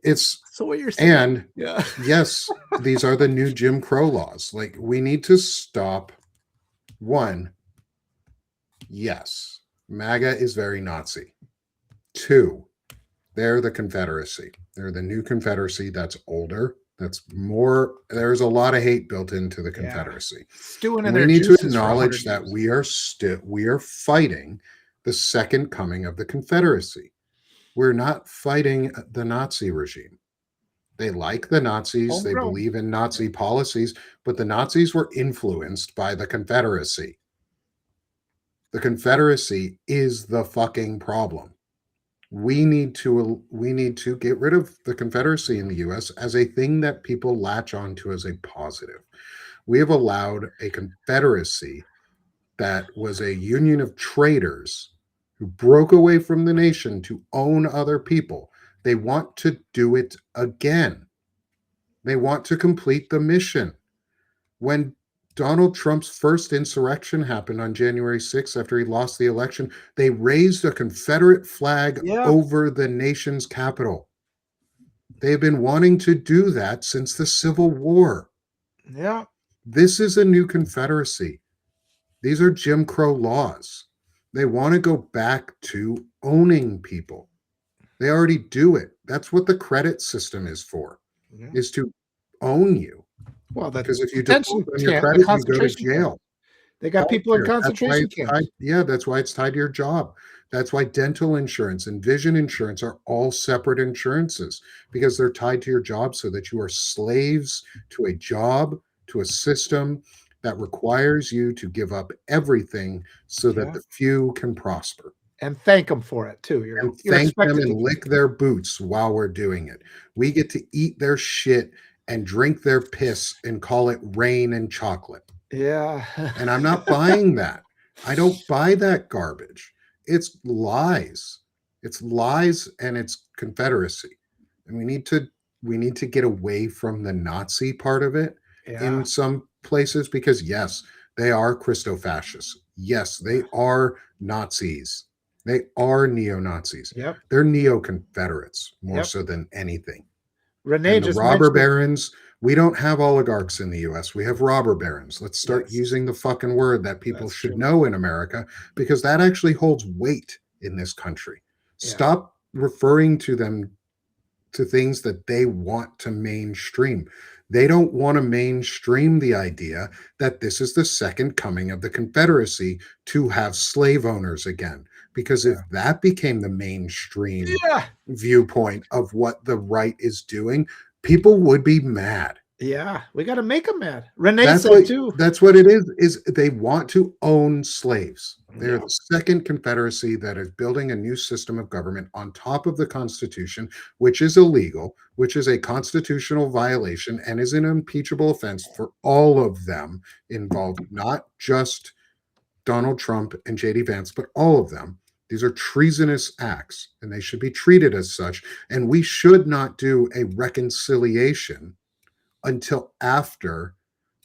it's so what you're saying. And yes, these are the new Jim Crow laws. Like, we need to stop. One, yes, MAGA is very Nazi. 2, they're the Confederacy. They're the new Confederacy that's older. That's more. There's a lot of hate built into the Confederacy. We need to acknowledge that we are fighting the second coming of the Confederacy. We're not fighting the Nazi regime. They like the Nazis. They believe in Nazi policies, but the Nazis were influenced by the Confederacy. The Confederacy is the fucking problem. We need to get rid of the Confederacy in the US as a thing that people latch onto as a positive. We have allowed a Confederacy that was a union of traitors who broke away from the nation to own other people. They want to do it again. They want to complete the mission. When Donald Trump's first insurrection happened on January 6th after he lost the election, they raised a Confederate flag over the nation's capital. They've been wanting to do that since the Civil War. Yeah. This is a new Confederacy. These are Jim Crow laws. They want to go back to owning people. They already do it. That's what the credit system is for, Yeah. is to own you. Well, the Because if you detention default on your camp, the credit, you go to concentration camp. jail. They got people in Healthcare, that's why concentration it's camps. tied. Yeah, that's why it's tied to your job. That's why dental insurance and vision insurance are all separate insurances, because they're tied to your job, so that you are slaves to a job, to a system that requires you to give up everything so that Yeah. the few can prosper. And thank them for it too. And You're thank them expected to and do lick their boots while we're doing it. We get to eat their shit and drink their piss and call it rain and chocolate. it. Yeah. And I'm not buying that. I don't buy that garbage. It's lies. It's lies and it's Confederacy. And we need to get away from the Nazi part of it Yeah. in some places, because yes, they are Christo-fascists. Yes, they are Nazis. They are neo-Nazis. Yep. They're neo-Confederates more Yep. so than anything. Renee And the just robber mentioned barons, we don't have oligarchs in the US. We have robber barons. Let's start Yes. using the fucking word that people That's should true. know in America, because that actually holds weight in this country. Yeah. Stop referring to them to things that they want to mainstream. They don't want to mainstream the idea that this is the second coming of the Confederacy to have slave owners again. Because if that became the mainstream Yeah. viewpoint of what the right is doing, people would be mad. Yeah. We got to make them mad. Renee That's said what, too. that's what it is they want to own slaves. They're Yeah. the second Confederacy that is building a new system of government on top of the Constitution, which is illegal, which is a constitutional violation, and is an impeachable offense for all of them involved, not just Donald Trump and JD Vance, but all of them. These are treasonous acts, and they should be treated as such. And we should not do a reconciliation until after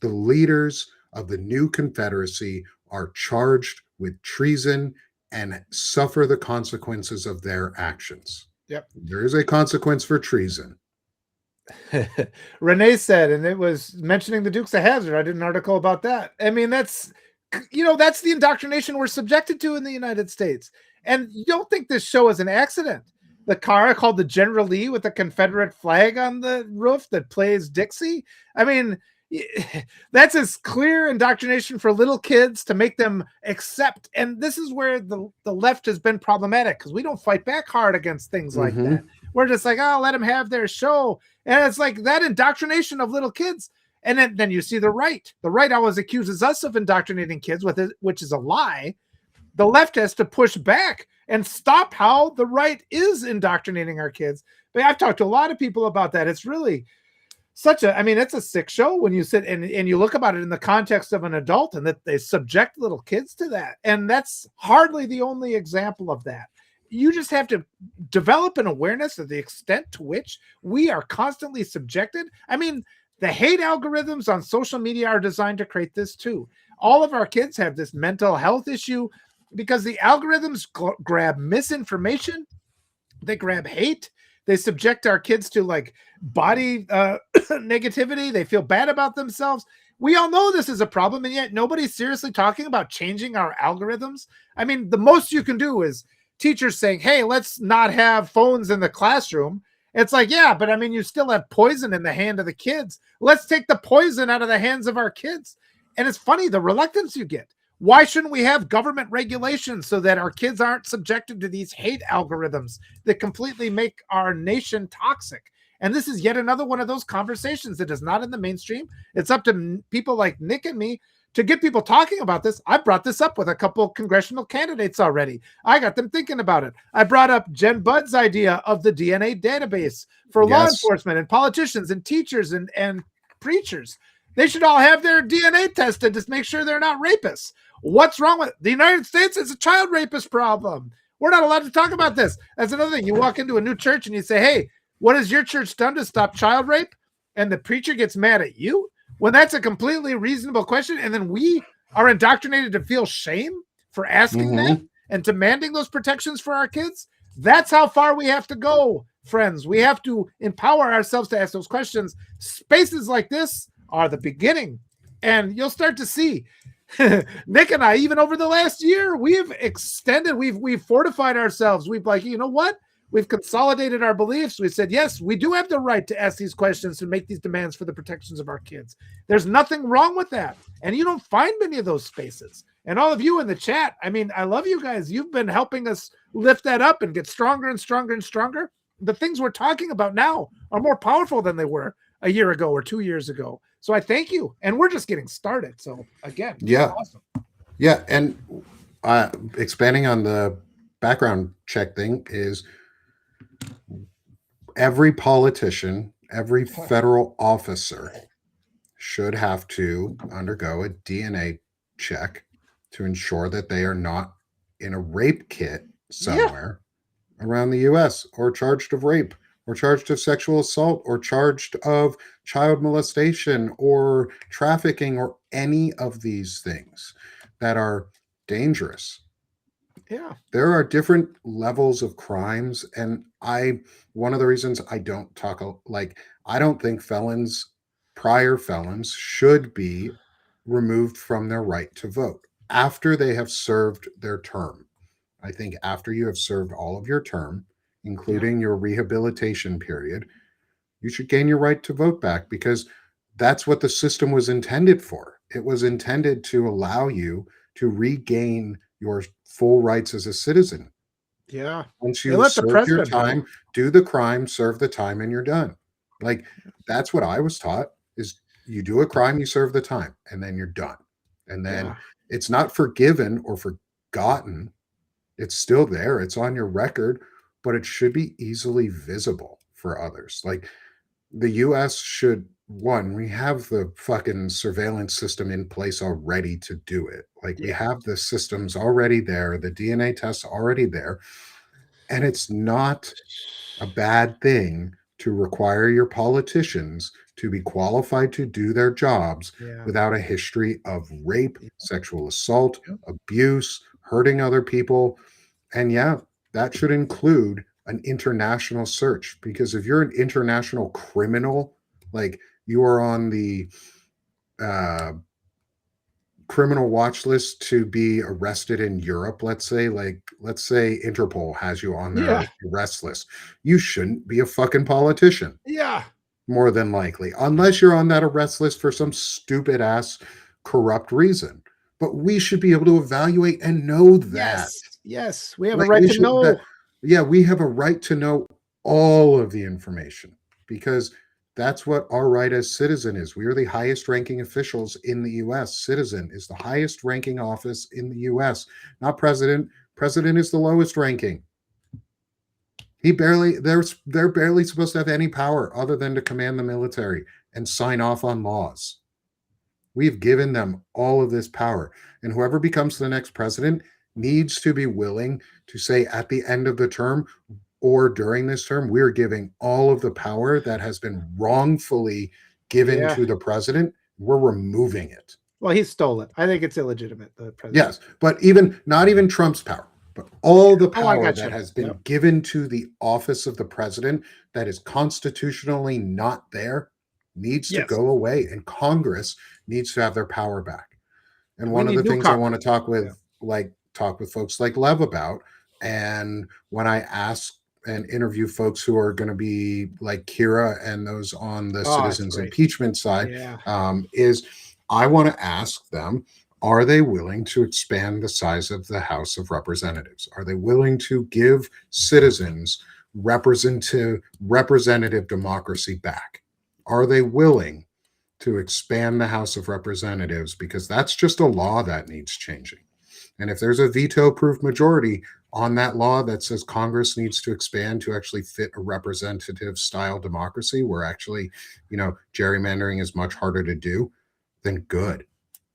the leaders of the new Confederacy are charged with treason and suffer the consequences of their actions. Yep. There is a consequence for treason. Renee said, and it was mentioning the Dukes of Hazzard. I did an article about that. I mean, that's the indoctrination we're subjected to in the United States. And you don't think this show is an accident. The car called the General Lee with the Confederate flag on the roof that plays Dixie. I mean, that's as clear indoctrination for little kids to make them accept. And this is where the left has been problematic, because we don't fight back hard against things like that. We're just like, oh, let them have their show. And it's like that indoctrination of little kids. And then you see the right. The right always accuses us of indoctrinating kids with it, which is a lie. The left has to push back and stop how the right is indoctrinating our kids. But I've talked to a lot of people about that. It's really it's a sick show when you sit and you look about it in the context of an adult, and that they subject little kids to that. And that's hardly the only example of that. You just have to develop an awareness of the extent to which we are constantly subjected. I mean, the hate algorithms on social media are designed to create this too. All of our kids have this mental health issue because the algorithms grab misinformation, they grab hate, they subject our kids to like body negativity. They feel bad about themselves. We all know this is a problem, and yet nobody's seriously talking about changing our algorithms. I mean, the most you can do is teachers saying, hey, let's not have phones in the classroom. It's like, yeah, but I mean, you still have poison in the hand of the kids. Let's take the poison out of the hands of our kids. And it's funny, the reluctance you get. Why shouldn't we have government regulations so that our kids aren't subjected to these hate algorithms that completely make our nation toxic? And this is yet another one of those conversations that is not in the mainstream. It's up to people like Nick and me to get people talking about this. I brought this up with a couple congressional candidates already. I got them thinking about it. I brought up Jen Budd's idea of the DNA database for law enforcement and politicians and teachers and preachers. They should all have their DNA tested to make sure they're not rapists. What's wrong with it? The United States is a child rapist problem. We're not allowed to talk about this. That's another thing. You walk into a new church and you say, hey, what has your church done to stop child rape? And the preacher gets mad at you when that's a completely reasonable question. And then we are indoctrinated to feel shame for asking that and demanding those protections for our kids. That's how far we have to go friends. We have to empower ourselves to ask those questions. Spaces like this are the beginning, and you'll start to see. Nick and I, even over the last year, we've extended, we've fortified ourselves. We've like, you know what? We've consolidated our beliefs. We said, yes, we do have the right to ask these questions and make these demands for the protections of our kids. There's nothing wrong with that. And you don't find many of those spaces. And all of you in the chat, I mean, I love you guys. You've been helping us lift that up and get stronger and stronger and stronger. The things we're talking about now are more powerful than they were a year ago or 2 years ago. So I thank you. And we're just getting started. So again, yeah, awesome. Yeah. And expanding on the background check thing is every politician, every federal officer should have to undergo a DNA check to ensure that they are not in a rape kit somewhere around the US, or charged of rape, or charged of sexual assault, or charged of child molestation or trafficking, or any of these things that are dangerous. Yeah. There are different levels of crimes, and one of the reasons I don't talk, like, I don't think prior felons should be removed from their right to vote after they have served their term. I think after you have served all of your term, including your rehabilitation period, you should gain your right to vote back, because that's what the system was intended for. It was intended to allow you to regain your full rights as a citizen. Yeah. Once They you've let the served your president time, vote. do the crime, serve the time, and you're done. Like, that's what I was taught, is you do a crime, you serve the time, and then you're done. And then it's not forgiven or forgotten. It's still there. It's on your record, but it should be easily visible for others. Like, the US should, one, we have the fucking surveillance system in place already to do it. Like, we have the systems already there, the DNA tests already there. And it's not a bad thing to require your politicians to be qualified to do their jobs without a history of rape, sexual assault, abuse, hurting other people. And that should include an international search, because if you're an international criminal, like, you are on the criminal watch list to be arrested in Europe, let's say Interpol has you on their arrest list, you shouldn't be a fucking politician. More than likely, unless you're on that arrest list for some stupid ass corrupt reason. But we should be able to evaluate and know that. Yes, we have a right to know. We have a right to know all of the information, because that's what our right as citizen is. We are the highest ranking officials in the US. Citizen is the highest ranking office in the US, not president. President is the lowest ranking. They're barely supposed to have any power other than to command the military and sign off on laws. We've given them all of this power, and whoever becomes the next president needs to be willing to say at the end of the term or during this term, we're giving all of the power that has been wrongfully given to the president. We're removing it. Well, he stole it. I think it's illegitimate, the president. Yes, but not even Trump's power, but all the power that has been given to the office of the president that is constitutionally not there needs to go away, and Congress needs to have their power back. And one of the things I want to talk with folks like Lev about, and when I ask and interview folks who are going to be like Kira and those on the citizens impeachment side, is I want to ask them, are they willing to expand the size of the House of Representatives? Are they willing to give citizens representative democracy back? Are they willing to expand the House of Representatives? Because that's just a law that needs changing. And if there's a veto-proof majority on that law that says Congress needs to expand to actually fit a representative style democracy, where actually, gerrymandering is much harder to do, then good.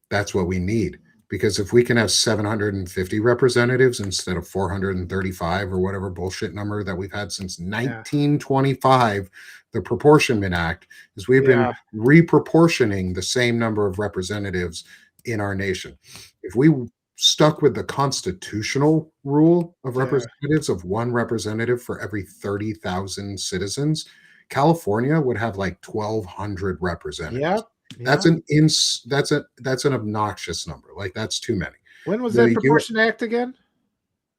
That's what we need. Because if we can have 750 representatives instead of 435 or whatever bullshit number that we've had since 1925, the Proportionment Act, is we've been reproportioning the same number of representatives in our nation. If we stuck with the constitutional rule of Yeah. representatives of one representative for every 30,000 citizens, California would have like 1,200 representatives. Yep. Yeah. That's an obnoxious number. Like that's too many. When was that The U Proportion Act again?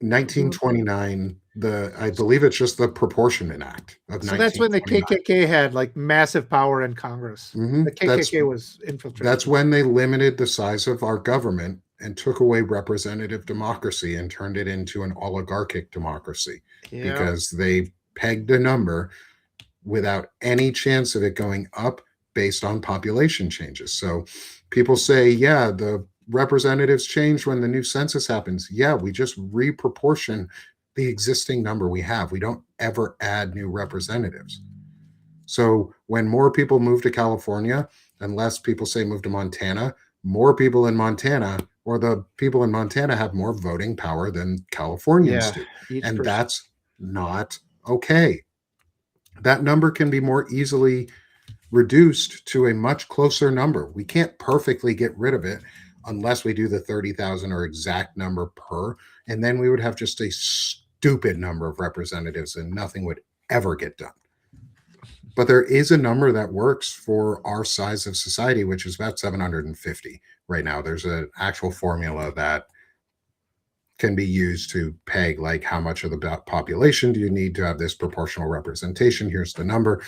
1929, I believe it's just the Proportionment Act of So that's when the 1929. KKK had like massive power in Congress. The KKK was infiltrated. That's when they limited the size of our government and took away representative democracy and turned it into an oligarchic democracy Yeah. because they pegged a number without any chance of it going up based on population changes. So people say, yeah, the representatives change when the new census happens. Yeah, we just reproportion the existing number we have. We don't ever add new representatives. So when more people move to California and less people say move to Montana, more people in Montana or the people in Montana have more voting power than Californians Yeah. do. Each And person. that's not okay. That number can be more easily reduced to a much closer number. We can't perfectly get rid of it unless we do the 30,000 or exact number per. And then we would have just a stupid number of representatives and nothing would ever get done. But there is a number that works for our size of society, which is about 750 right now. There's an actual formula that can be used to peg like how much of the population do you need to have this proportional representation. Here's the number.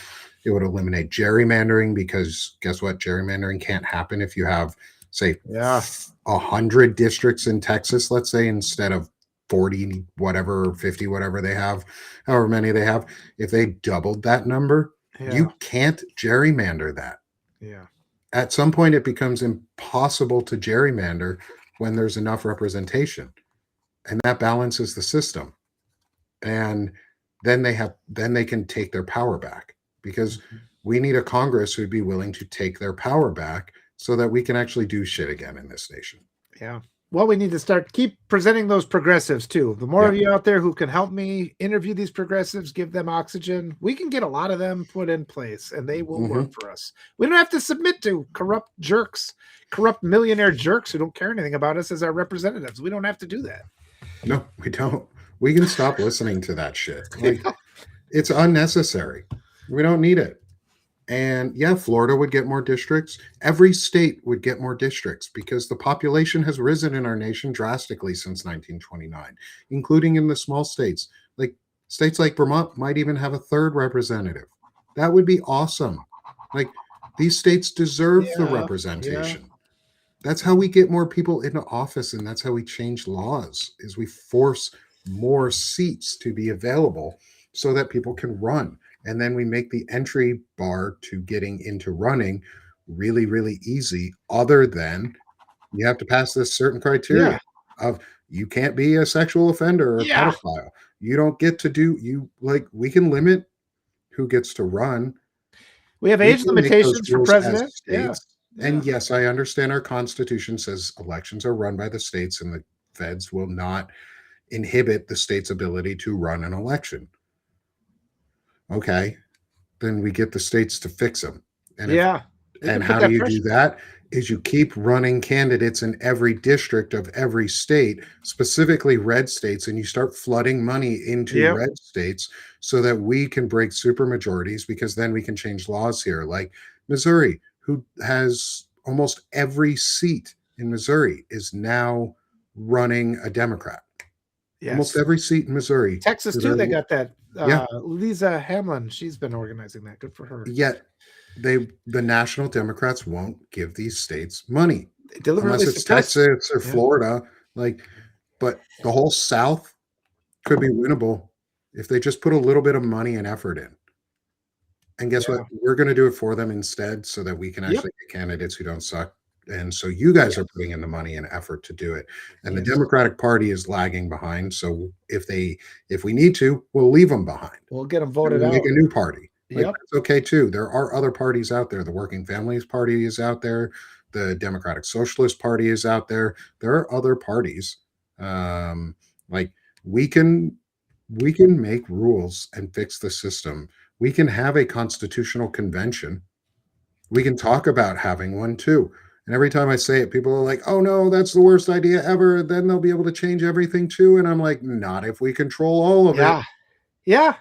It would eliminate gerrymandering because guess what? Gerrymandering can't happen if you have, say, 100 districts in Texas, let's say, instead of 40 whatever, 50 whatever they have, however many they have. If they doubled that number, you can't gerrymander that. Yeah. At some point, it becomes impossible to gerrymander when there's enough representation, and that balances the system. And then they can take their power back because we need a Congress who'd be willing to take their power back so that we can actually do shit again in this nation. Yeah. Well, we need to keep presenting those progressives too. The more of you out there who can help me interview these progressives, give them oxygen, we can get a lot of them put in place and they will work for us. We don't have to submit to corrupt jerks, corrupt millionaire jerks who don't care anything about us as our representatives. We don't have to do that. No, we don't. We can stop listening to that shit. Like, it's unnecessary. We don't need it. And yeah, Florida would get more districts. Every state would get more districts because the population has risen in our nation drastically since 1929, including in the small states. Like states like Vermont might even have a third representative. That would be awesome. Like these states deserve the representation. That's how we get more people into office, and that's how we change laws, is we force more seats to be available so that people can run. And then we make the entry bar to getting into running really, really easy, other than you have to pass this certain criteria of you can't be a sexual offender or a pedophile. You don't get to we can limit who gets to run. We have age limitations for president. And yes, I understand our Constitution says elections are run by the states and the feds will not inhibit the state's ability to run an election. Okay, then we get the states to fix them. And how do you do that? Is you keep running candidates in every district of every state, specifically red states, and you start flooding money into red states so that we can break super majorities, because then we can change laws here. Like Missouri, who has almost every seat in Missouri, is now running a Democrat. Almost every seat in Missouri. Texas too, they got that. Lisa Hamlin, she's been organizing that. Good for her. Yet the National Democrats won't give these states money unless it's Texas or Florida. But the whole South could be winnable if they just put a little bit of money and effort in. And guess what? We're going to do it for them instead, so that we can actually get candidates who don't suck. And so you guys are putting in the money and effort to do it. And the Democratic Party is lagging behind. So if we need to, we'll leave them behind. We'll get them voted out. Make a new party. It's okay too. There are other parties out there. The Working Families Party is out there. The Democratic Socialist Party is out there. There are other parties. We can make rules and fix the system. We can have a constitutional convention. We can talk about having one too. And every time I say it, people are like, oh no, that's the worst idea ever. Then they'll be able to change everything too. And I'm like, not if we control all of it. Yeah. Yeah.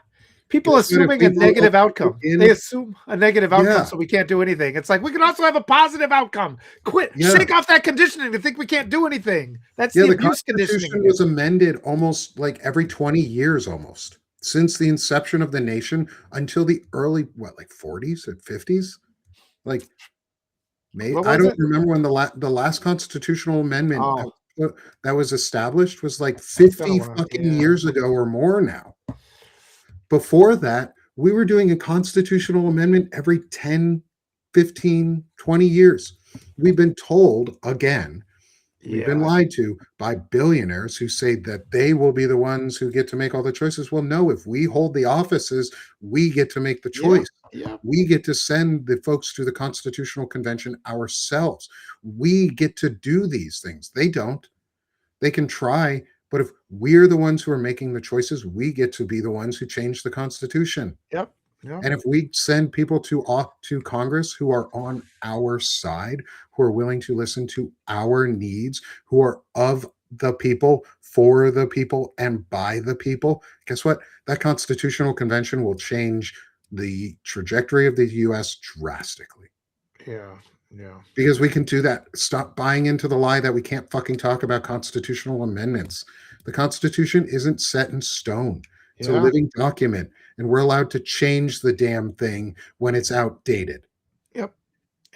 People Guess what? If assuming we a vote all negative of it outcome. They in, assume a negative outcome, yeah, so we can't do anything. It's like we can also have a positive outcome. Quit, yeah. shake off that conditioning to think we can't do anything. That's Yeah, the the abuse conditioning Constitution again. was amended almost like every 20 years almost since the inception of the nation until the early, what, like 40s and 50s? Like, What I was don't it? remember when the last constitutional amendment Oh, that was established was like it's been a 50 while. fucking Yeah. years ago or more now. Before that, we were doing a constitutional amendment every 10, 15, 20 years. We've been told again, we've been Yeah. lied to by billionaires who say that they will be the ones who get to make all the choices. Well, no, if we hold the offices, we get to make the Yeah. choice. Yeah. We get to send the folks to the Constitutional Convention ourselves. We get to do these things. They don't. They can try, but if we're the ones who are making the choices, we get to be the ones who change the Constitution. Yep. Yep. And if we send people to Congress who are on our side, who are willing to listen to our needs, who are of the people, for the people, and by the people, guess what? That Constitutional Convention will change the trajectory of the US drastically. Yeah. Yeah. Because we can do that. Stop buying into the lie that we can't fucking talk about constitutional amendments. The Constitution isn't set in stone. It's a Yeah. living document, and we're allowed to change the damn thing when it's outdated. Yep.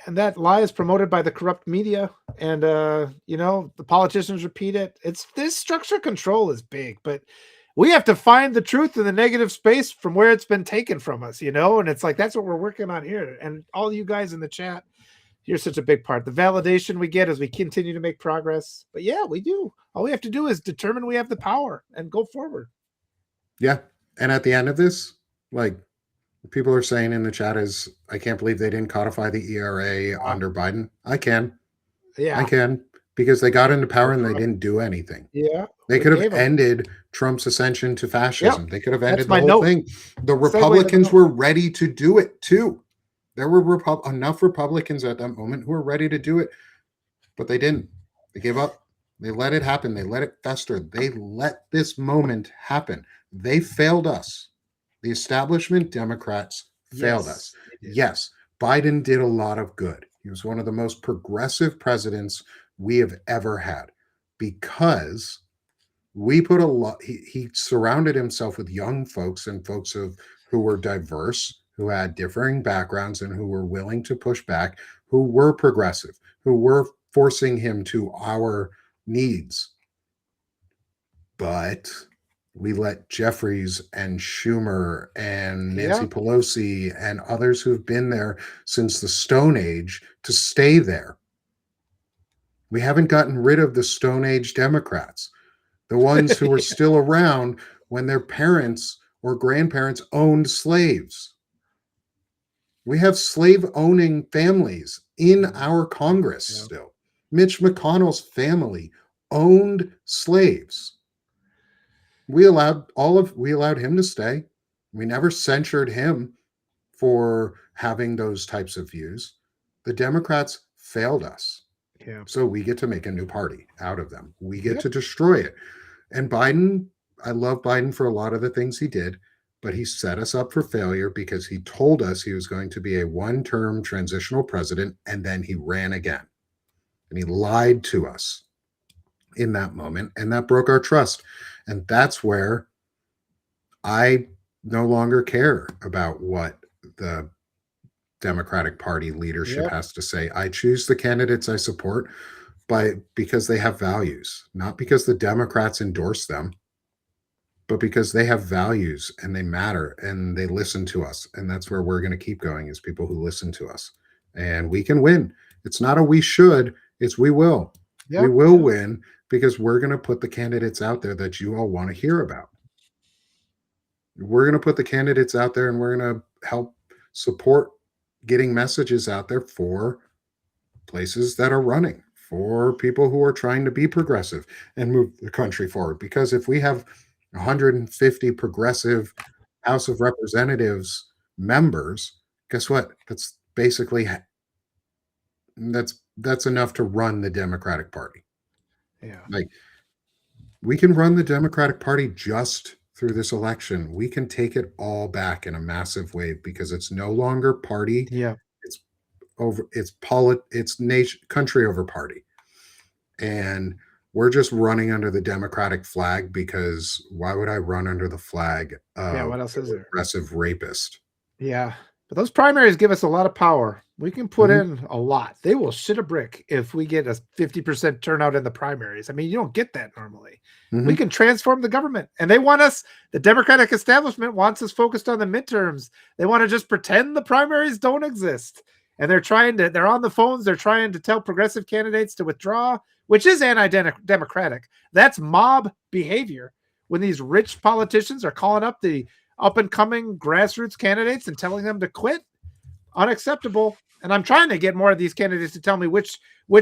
And that lie is promoted by the corrupt media, and the politicians repeat it. It's this structure control is big, but we have to find the truth in the negative space from where it's been taken from us, and it's like that's what we're working on here. And all you guys in the chat, you're such a big part. The validation we get as we continue to make progress. But yeah, we do. All we have to do is determine we have the power and go forward. Yeah. And at the end of this, like people are saying in the chat is, I can't believe they didn't codify the ERA under Biden. I can. I Yeah. can. Because they got into power They're and they corrupt. didn't do anything. Yeah. They We could have gave them. ended Trump's ascension to fascism. Yep. They could have That's ended the my whole note. thing. The Segue to the Republicans note. were ready to do it too. There were enough Republicans at that moment who were ready to do it, but they didn't. They gave up. They let it happen. They let it fester. They let this moment happen. They failed us. The establishment Democrats failed us. They did. Yes, Biden did a lot of good. He was one of the most progressive presidents we have ever had because we put a lot, he surrounded himself with young folks and folks who were diverse, who had differing backgrounds and who were willing to push back, who were progressive, who were forcing him to our needs. But we let Jeffries and Schumer and Nancy Pelosi and others who've been there since the Stone Age to stay there. We haven't gotten rid of the Stone Age Democrats, the ones who were still around when their parents or grandparents owned slaves. We have slave owning families in our Congress still. Mitch McConnell's family owned slaves. We allowed him to stay. We never censured him for having those types of views. The Democrats failed us. Yeah. So we get to make a new party out of them. We get to destroy it. And Biden, I love Biden for a lot of the things he did, but he set us up for failure because he told us he was going to be a one-term transitional president, and then he ran again. And he lied to us in that moment, and that broke our trust. And that's where I no longer care about what the Democratic Party leadership has to say. I choose the candidates I support because they have values, not because the Democrats endorse them, but because they have values and they matter and they listen to us. And that's where we're going to keep going, is people who listen to us. And we can win. It's not a we should, it's we will. We will win because we're going to put the candidates out there that you all want to hear about. We're going to put the candidates out there and we're going to help support getting messages out there for places that are running, for people who are trying to be progressive and move the country forward. Because if we have 150 progressive House of Representatives members, guess what? That's that's enough to run the Democratic Party. Yeah. Like, we can run the Democratic Party just through this election. We can take it all back in a massive wave because it's no longer party. Yeah. It's it's nation, country over party. And we're just running under the Democratic flag because why would I run under the flag Yeah. of What else a is there? regressive rapist? Yeah. But those primaries give us a lot of power. We can put Mhm, in a lot. They will shit a brick if we get a 50% turnout in the primaries. I mean, you don't get that normally. We mhm, can transform the government. And they want us, the Democratic establishment wants us focused on the midterms. They want to just pretend the primaries don't exist. And they're on the phones. They're trying to tell progressive candidates to withdraw, which is anti-democratic. That's mob behavior. When these rich politicians are calling up the up and coming grassroots candidates and telling them to quit, unacceptable. And I'm trying to get more of these candidates to tell me which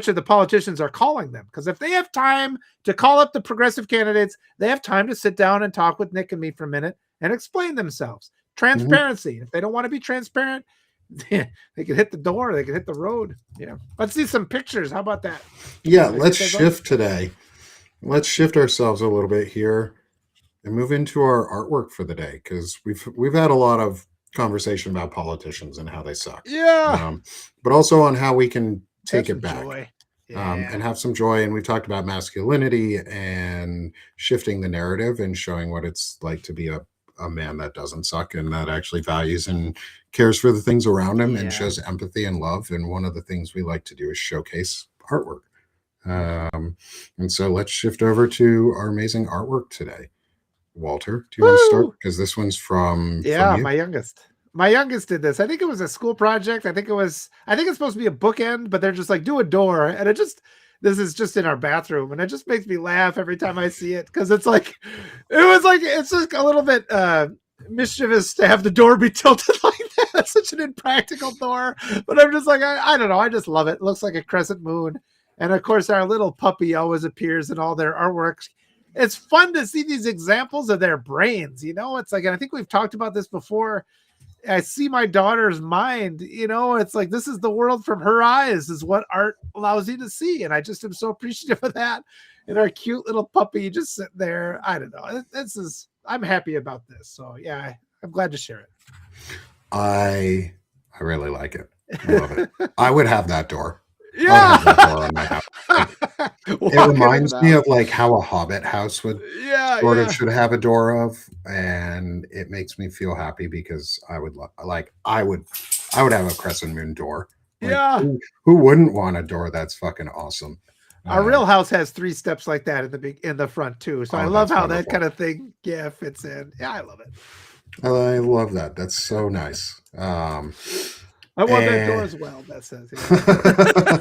of the politicians are calling them, because if they have time to call up the progressive candidates, they have time to sit down and talk with Nick and me for a minute and explain themselves. mhm. Transparency. If they don't want to be transparent, they can hit the door, they can hit the road. Yeah, let's see some pictures. How about that? Yeah, Can I let's get those up? shift today. Let's shift ourselves a little bit here and move into our artwork for the day because we've had a lot of conversation about politicians and how they suck, Yeah, but also on how we can have take it some back, joy. Yeah, and have some joy. And we've talked about masculinity and shifting the narrative and showing what it's like to be a man that doesn't suck and that actually values and cares for the things around him and yeah. shows empathy and love. And one of the things we like to do is showcase artwork. And so let's shift over to our amazing artwork today. Walter, do you want to start? Woo! Because this one's from Yeah, you. my youngest. My youngest did this. I think it was a school project. I think it's supposed to be a bookend, but they're just like, do a door. And this is just in our bathroom. And it just makes me laugh every time I see it. Cause it's just a little bit mischievous to have the door be tilted like that. That's such an impractical door. But I'm just like, I don't know. I just love it. It looks like a crescent moon. And of course, our little puppy always appears in all their artworks. It's fun to see these examples of their brains. It's like, and I think we've talked about this before. I see my daughter's mind. It's like this is the world from her eyes, is what art allows you to see. And I just am so appreciative of that. And our cute little puppy just sitting there. I don't know. I'm happy about this. So yeah, I'm glad to share I really like it. I love it. I would have that door. it. I would have that Yeah. door on my house. Like, it Walking in and reminds me out. of like how a Hobbit house would Yeah, sort of yeah. should have a door of, and it makes me feel happy because I would have a crescent moon door. Like Yeah. who wouldn't want a door that's fucking awesome? Our Uh, real house has 3 steps like that in the front too. So I oh, love that's how that wonderful. kind of thing, yeah, fits in. Yeah, I love it. I love that. That's so nice. I want that door And as well. That says, yeah.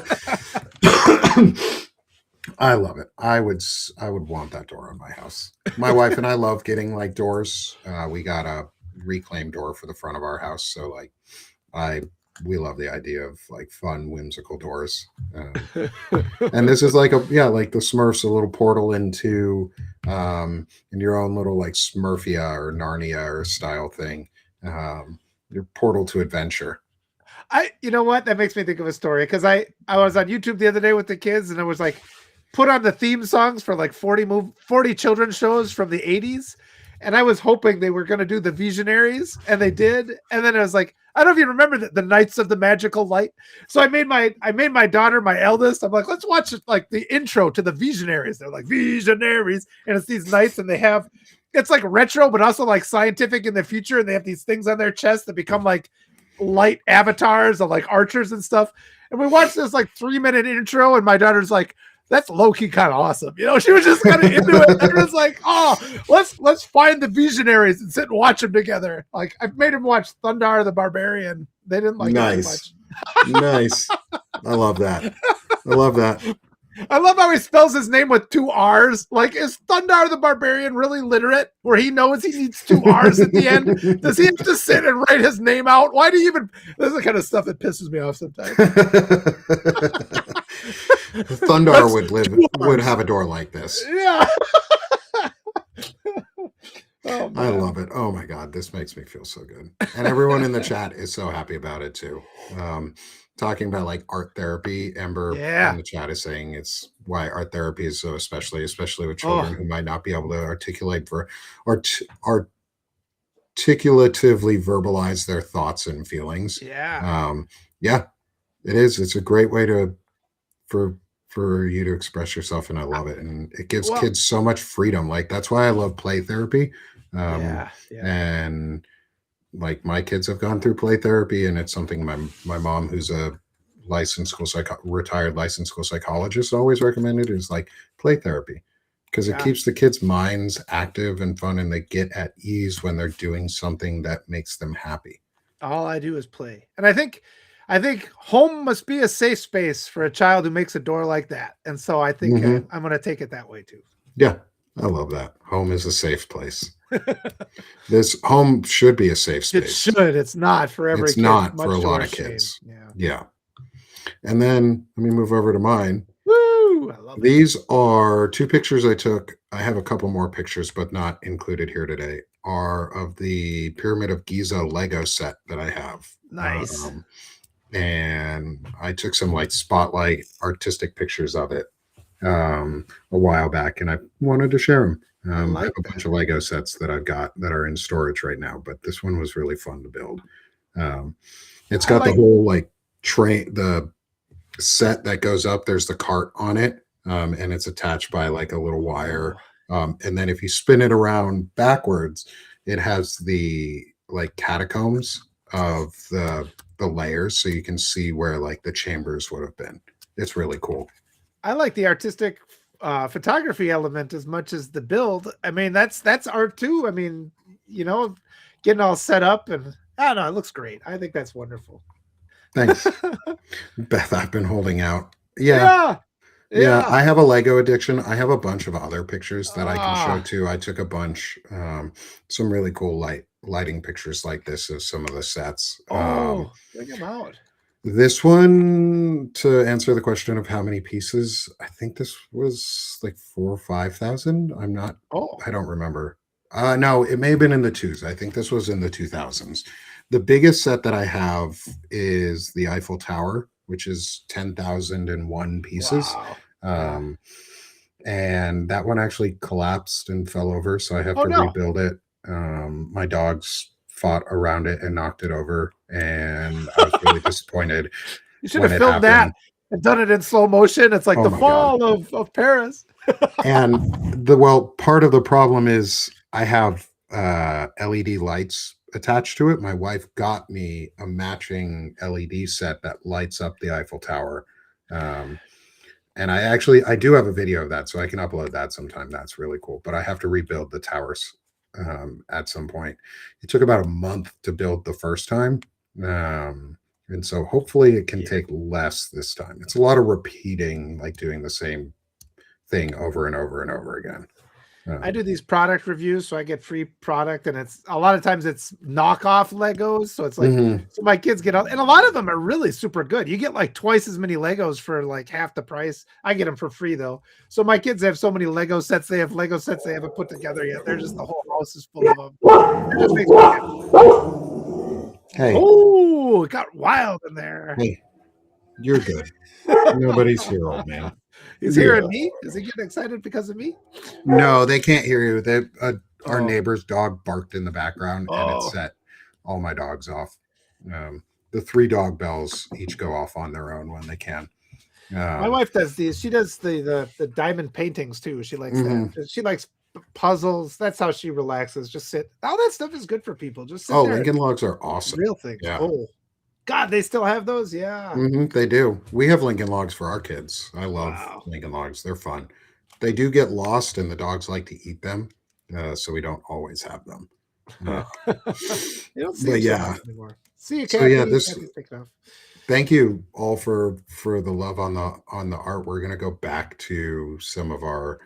I love it. I would want that door on my house. My wife and I love getting like doors. We got a reclaimed door for the front of our house, so like I we love the idea of like fun, whimsical doors. And this is like like the Smurfs, a little portal in your own little like Smurfia or Narnia or style thing. Your portal to adventure. You know what? That makes me think of a story because I was on YouTube the other day with the kids and it was like put on the theme songs for like 40 children's shows from the 80s. And I was hoping they were going to do the Visionaries, and they did. And then I was like, I don't know if you remember the Knights of the Magical Light. So I made my daughter, my eldest. I'm like, let's watch it, like the intro to the Visionaries. They're like Visionaries, and it's these knights, and it's like retro, but also like scientific in the future, and they have these things on their chest that become like light avatars of like archers and stuff. And we watched this like 3-minute intro, and my daughter's like, that's low-key kind of awesome. She was just kind of into it. And it was like, oh, let's find the Visionaries and sit and watch them together. Like I've made them watch Thundar the Barbarian. They didn't like it too Nice. much. Nice. I love that. I love that. I love how he spells his name with 2 R's. Like, is Thundar the Barbarian really literate where he knows he needs 2 R's at the end? Does he have to sit and write his name out? Why do you even... This is the kind of stuff that pisses me off sometimes. Thundar would R's. have a door like this. Yeah. Oh, I man. love it. Oh my god, this makes me feel so good. And everyone in the chat is so happy about it too. talking about like art therapy. Ember in Yeah. the chat is saying it's why art therapy is so especially with children Oh, who might not be able to articulate for articulatively verbalize their thoughts and feelings. yeah. Yeah, it is. It's a great way to for for you to express yourself, and I love it. And it gives Well, kids so much freedom. Like that's why I love play therapy. Um, yeah. Yeah. and like my kids have gone through play therapy, and it's something my mom, who's a retired licensed school psychologist, always recommended is like play therapy because it Yeah. keeps the kids' minds active and fun, and they get at ease when they're doing something that makes them happy. All I do is play. And I think home must be a safe space for a child who makes a door like that. And so I think Hmm. I'm going to take it that way too. Yeah, I love that. Home is a safe place. This home should be a safe It space. should. It's not for every It's kid, not for a much to lot our of shame. kids. Yeah. Yeah. And then let me move over to mine. Woo! I love it. These are two pictures I took. I have a couple more pictures, but not included here today, are of the Pyramid of Giza Lego set that I have. Nice. And I took some like spotlight artistic pictures of it a while back, and I wanted to share them. I I like have a that. bunch of Lego sets that I've got that are in storage right now, but this one was really fun to build. Um, it's I got the like, whole like the set that goes up. There's the cart on it, and it's attached by like a little wire. And then if you spin it around backwards, it has the like catacombs of the layers, so you can see where like the chambers would have been. It's really cool. I like the artistic photography element as much as the build. I mean, that's art too. I mean, you know, getting all set up and I don't know, it looks great. I think that's wonderful. Thanks, Beth. I've been holding out. Yeah, Yeah. yeah. Yeah. I have a Lego addiction. I have a bunch of other pictures that I can show Ah. too. I took a bunch, some really cool lighting pictures like this of some of the sets. Oh, bring them out. This one, to answer the question of how many pieces, I think this was like 4 or 5 thousand. Oh, I don't remember. No, it may have been in the twos. I think this was in the 2000s. The biggest set that I have is the Eiffel Tower, which is 10,001 pieces. wow. Yeah. Um, and that one actually collapsed and fell over, so I have Oh to no. rebuild it. My dogs fought around it and knocked it over, and I was really disappointed You should when have it filmed that happened. and done it in slow motion. It's like Oh the my god! fall of Paris. And part of the problem is I have LED lights attached to it. My wife got me a matching LED set that lights up the Eiffel Tower. Um, and I do have a video of that, so I can upload that sometime. That's really cool. But I have to rebuild the towers at some point. It took about a month to build the first time. And so hopefully it can Yeah. take less this time. It's a lot of repeating, like doing the same thing over and over and over again. I do these product reviews, so I get free product, and it's a lot of times it's knockoff Legos. So it's like, Mhm. so my kids get out, and a lot of them are really super good. You get like twice as many Legos for like half the price. I get them for free though. So my kids have so many Lego sets. They have Lego sets they haven't put together yet. They're just the whole house is full of them. It just makes me happy. Hey, Oh, it got wild in there. hey, you're good. Nobody's here, old man. He's Yeah. hearing me. Is he getting excited because of me? No, they can't hear you. Our Oh. neighbor's dog barked in the background, and it Oh. set all my dogs off. The 3 dog bells each go off on their own when they can. My wife does these. She does the diamond paintings too. She likes Mhm. that. She likes puzzles. That's how she relaxes. Just sit. All that stuff is good for people. Just sit Oh, there. Lincoln Logs are awesome. Real things. Yeah. Oh, God, they still have those. Yeah. They do. We have Lincoln Logs for our kids. I love Wow. Lincoln Logs. They're fun. They do get lost, and the dogs like to eat them, so we don't always have them. You don't see But them so yeah. much anymore. See you, So Kathy. yeah, this. Kathy's taking off. Thank you all for the love on the art. We're gonna go back to some of our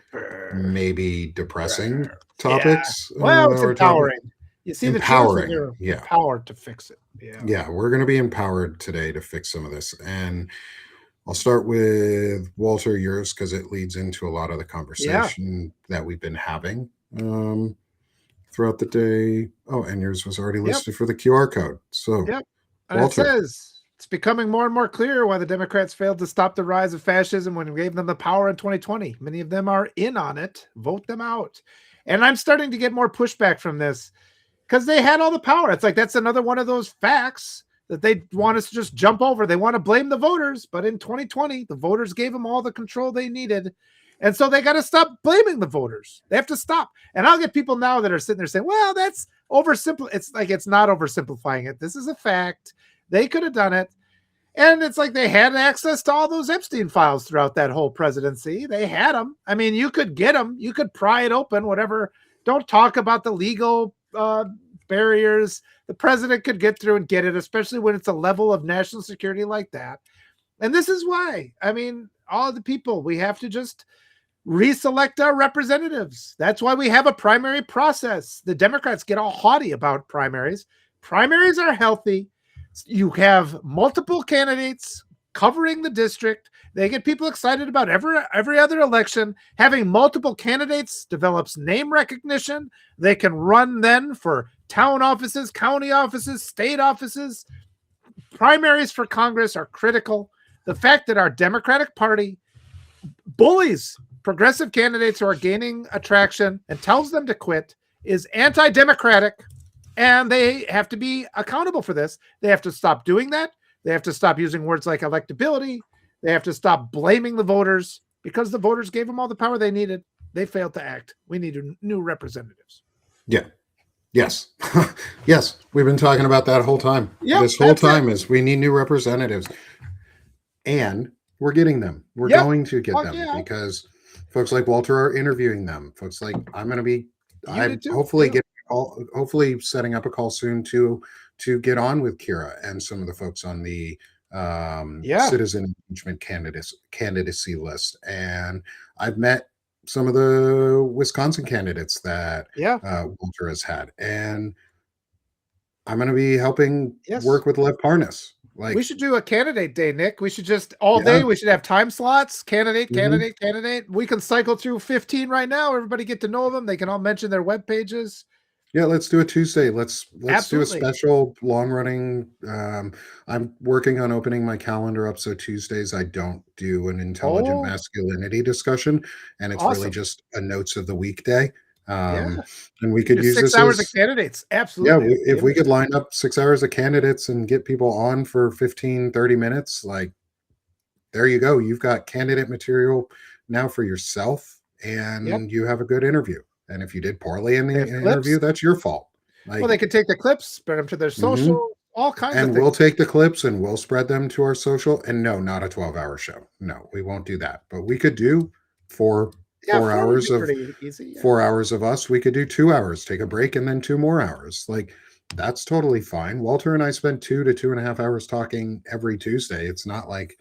maybe depressing topics. Well, it's or topic- empowering. You see the truth, Empowering, and you're yeah. empowered to fix it. Yeah. Yeah, we're gonna be empowered today to fix some of this. And I'll start with Walter, yours, because it leads into a lot of the conversation that we've been having throughout the day. Oh, and yours was already listed for the QR code. So Yep. And Walter. it says, It's becoming more and more clear why the Democrats failed to stop the rise of fascism when we gave them the power in 2020. Many of them are in on it. Vote them out. And I'm starting to get more pushback from this because they had all the power. It's like that's another one of those facts that they want us to just jump over. They want to blame the voters, but in 2020, the voters gave them all the control they needed. And so they got to stop blaming the voters. They have to stop. And I'll get people now that are sitting there saying, well, that's oversimple. It's like, it's not oversimplifying it. This is a fact. They could have done it. And it's like they had access to all those Epstein files throughout that whole presidency. They had them. I mean, you could get them. You could pry it open, whatever. Don't talk about the legal barriers. The president could get through and get it, especially when it's a level of national security like that. And this is why, I mean, all the people, we have to just reselect our representatives. That's why we have a primary process. The Democrats get all haughty about primaries. Primaries are healthy. You have multiple candidates covering the district. They get people excited about every other election. Having multiple candidates develops name recognition. They can run then for town offices, county offices, state offices. Primaries for Congress are critical. The fact that our Democratic Party bullies progressive candidates who are gaining attraction and tells them to quit is anti-democratic, and they have to be accountable for this. They have to stop doing that. They have to stop using words like electability. They have to stop blaming the voters because the voters gave them all the power they needed. They failed to act. We need new representatives. Yeah. Yes. Yes. We've been talking about that whole time. Yep, this whole time is we need new representatives. And we're getting them. We're going to get them because folks like Walter are interviewing them. Folks like I'm going to be hopefully setting up a call soon to get on with Kira and some of the folks on the citizen impeachment candidacy list. And I've met some of the Wisconsin candidates that Walter has had. And I'm going to be helping work with Lev Parnas. Like, we should do a candidate day, Nick. We should just all day. We should have time slots. Candidate. We can cycle through 15 right now. Everybody get to know them. They can all mention their web pages. Yeah, let's do a Tuesday. Let's do a special long running. I'm working on opening my calendar up so Tuesdays I don't do an intelligent masculinity discussion, and it's really just a notes of the weekday. And we could use 6 hours of candidates. Absolutely. Yeah, if we could line up 6 hours of candidates and get people on for 15, 30 minutes, like there you go. You've got candidate material now for yourself, and you have a good interview. And if you did poorly in the interview, that's your fault. Like, well, they could take the clips, spread them to their social, all kinds of things. And we'll take the clips and we'll spread them to our social. And no, not a 12-hour show. No, we won't do that. But we could do 4 hours of 4 hours of us. We could do 2 hours, take a break, and then 2 more hours. Like, that's totally fine. Walter and I spend 2 to 2.5 hours talking every Tuesday. It's not like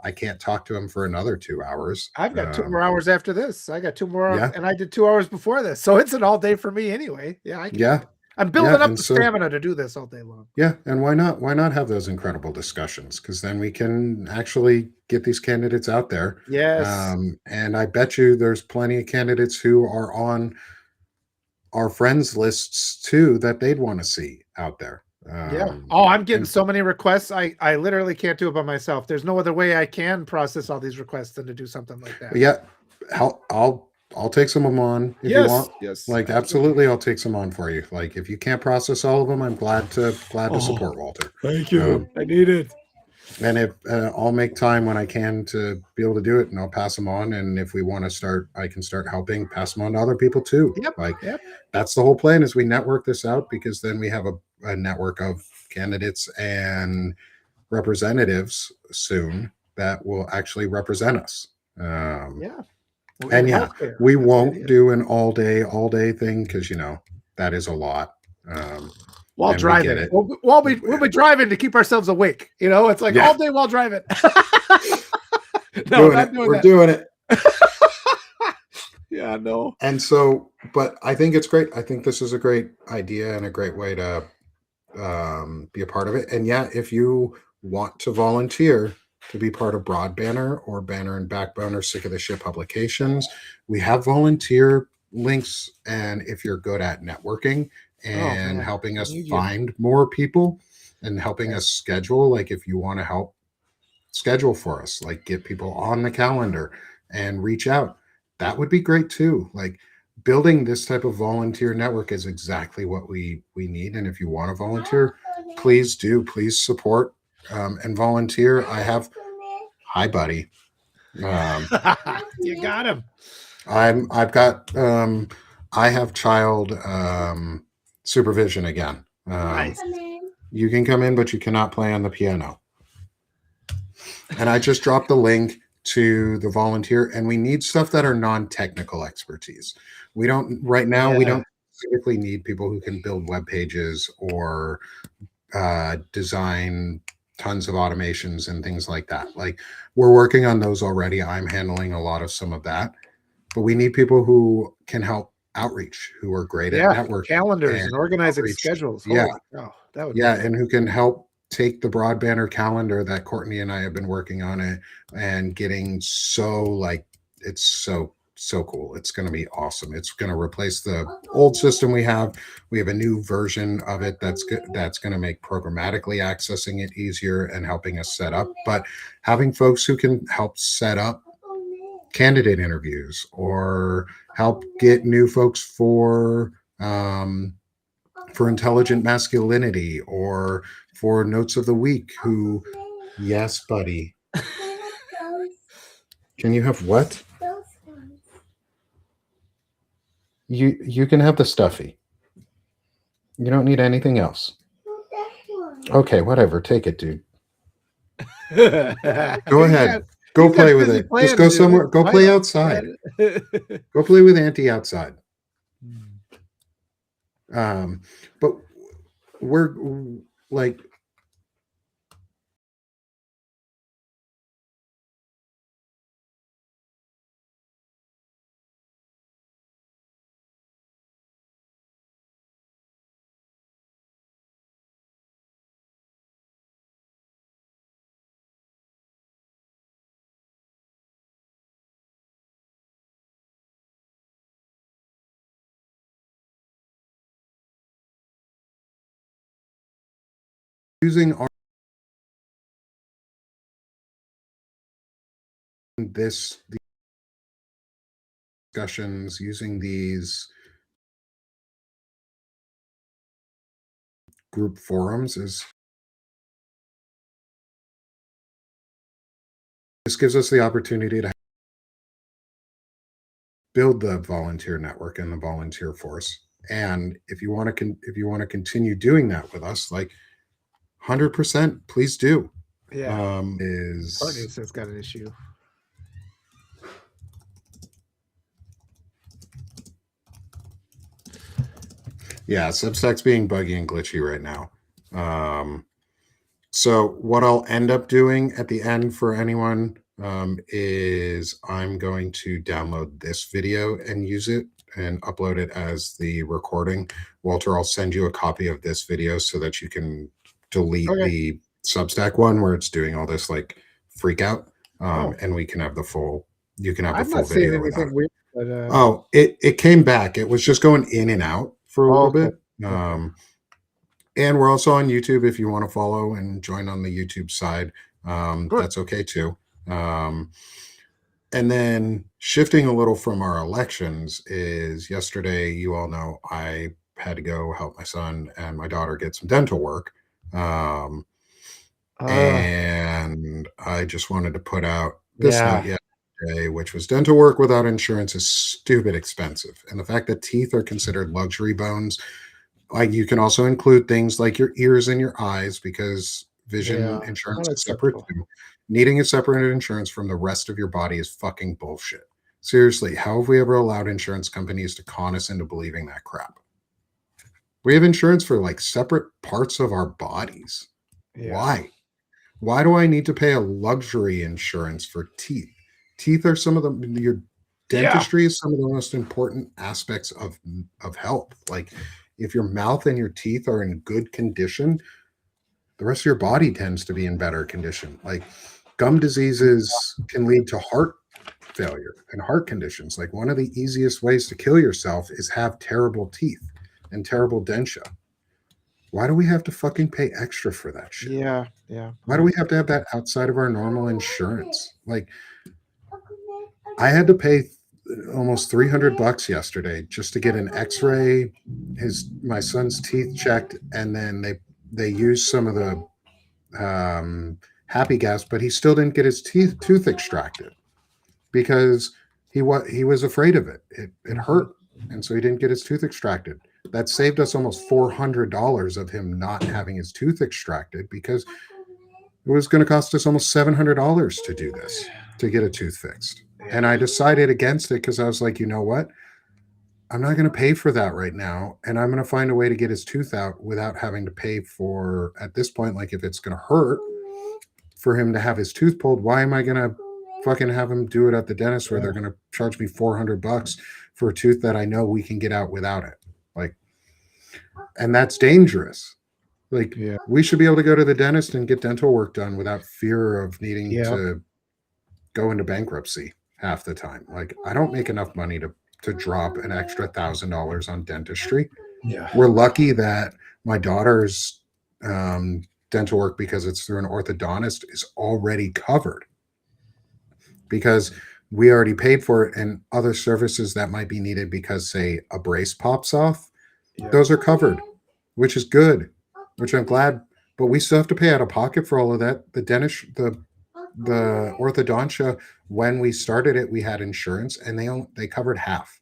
I can't talk to him for another 2 hours. I've got 2 more hours after this. I got 2 more, and I did 2 hours before this, so it's an all day for me anyway. I'm building up the stamina to do this all day long. Yeah, and why not? Why not have those incredible discussions? Because then we can actually get these candidates out there. Yes, and I bet you there's plenty of candidates who are on our friends lists too that they'd want to see out there. I'm getting so many requests. I literally can't do it by myself. There's no other way I can process all these requests than to do something like that. Yeah, I'll take some of them on if you want. Yes, like absolutely, I'll take some on for you. Like if you can't process all of them, I'm glad to support Walter. Thank you. I need it. And if I'll make time when I can to be able to do it, and I'll pass them on. And if we want to start, I can start helping pass them on to other people too. That's the whole plan is we network this out because then we have a network of candidates and representatives soon that will actually represent us. We won't do an all day thing because that is a lot. While driving, we'll be driving to keep ourselves awake. It's like all day while driving. We're doing it. No. And so, but I think it's great. I think this is a great idea and a great way to be a part of it. And if you want to volunteer to be part of Broad Banner or Banner and Backbone or Sick of the Shit publications, we have volunteer links. And if you're good at networking and helping us find more people, and helping us schedule. Like if you want to help schedule for us, like get people on the calendar and reach out, that would be great too. Like building this type of volunteer network is exactly what we need. And if you want to volunteer, please do. Please support and volunteer. I have, hi, buddy. You got him. I've got I have child supervision again. Nice. You can come in, but you cannot play on the piano. And I just dropped the link to the volunteer, and we need stuff that are non-technical expertise. We don't right now. We don't typically need people who can build web pages or design tons of automations and things like that. Like we're working on those already. I'm handling a lot of some of that, but we need people who can help outreach, who are great at networking, calendars and organizing outreach. schedules. That would and who can help take the broadbanner calendar that Courtney and I have been working on it and getting so like it's so cool. It's going to be awesome. It's going to replace the old system we have. We have a new version of it that's good. That's going to make programmatically accessing it easier and helping us set up. But having folks who can help set up candidate interviews or help get new folks for intelligent masculinity or for notes of the week who, yes, buddy. Can you have what? You can have the stuffy. You don't need anything else. Okay, whatever. Take it, dude. Go ahead. Go play with it. Just go somewhere. Go play outside. Go play with Auntie outside. But we're like using these discussions, using these group forums this gives us the opportunity to build the volunteer network and the volunteer force. And if you want to continue doing that with us, like 100%, please do. Courtney says got an issue. Yeah, Substack's being buggy and glitchy right now. So what I'll end up doing at the end for anyone is I'm going to download this video and use it and upload it as the recording. Walter, I'll send you a copy of this video so that you can delete the Substack one where it's doing all this like freak out. And we can have the full, you can have the full video. Anything weird, but, it came back. It was just going in and out for a little bit. And we're also on YouTube if you want to follow and join on the YouTube side. That's okay too. And then shifting a little from our elections is yesterday, you all know I had to go help my son and my daughter get some dental work. And I just wanted to put out this note yesterday, which was dental work without insurance is stupid expensive. And the fact that teeth are considered luxury bones, like you can also include things like your ears and your eyes because vision insurance is separate too. Needing a separate insurance from the rest of your body is fucking bullshit. Seriously, how have we ever allowed insurance companies to con us into believing that crap? We have insurance for like separate parts of our bodies. Why? Why do I need to pay a luxury insurance for teeth? Teeth are some of your dentistry is some of the most important aspects of health. Like if your mouth and your teeth are in good condition, the rest of your body tends to be in better condition. Like gum diseases can lead to heart failure and heart conditions. Like one of the easiest ways to kill yourself is have terrible teeth and terrible dentia. Why do we have to fucking pay extra for that shit? Yeah. Why do we have to have that outside of our normal insurance? Like, I had to pay almost $300 yesterday just to get an X-ray, my son's teeth checked, and then they used some of the happy gas, but he still didn't get his tooth extracted because he was afraid of it. It hurt, and so he didn't get his tooth extracted. That saved us almost $400 of him not having his tooth extracted because it was going to cost us almost $700 to do this, to get a tooth fixed. And I decided against it because I was like, you know what? I'm not going to pay for that right now. And I'm going to find a way to get his tooth out without having to pay for, at this point, like if it's going to hurt for him to have his tooth pulled, why am I going to fucking have him do it at the dentist where they're going to charge me $400 for a tooth that I know we can get out without it? Like, and that's dangerous. Like, we should be able to go to the dentist and get dental work done without fear of needing to go into bankruptcy half the time. Like, I don't make enough money to drop an extra $1,000 on dentistry. Yeah. We're lucky that my daughter's dental work, because it's through an orthodontist, is already covered because we already paid for it, and other services that might be needed because, say, a brace pops off, those are covered, which is good, which I'm glad, but we still have to pay out of pocket for all of that. The dentist, the orthodontia, when we started it, we had insurance and they covered half.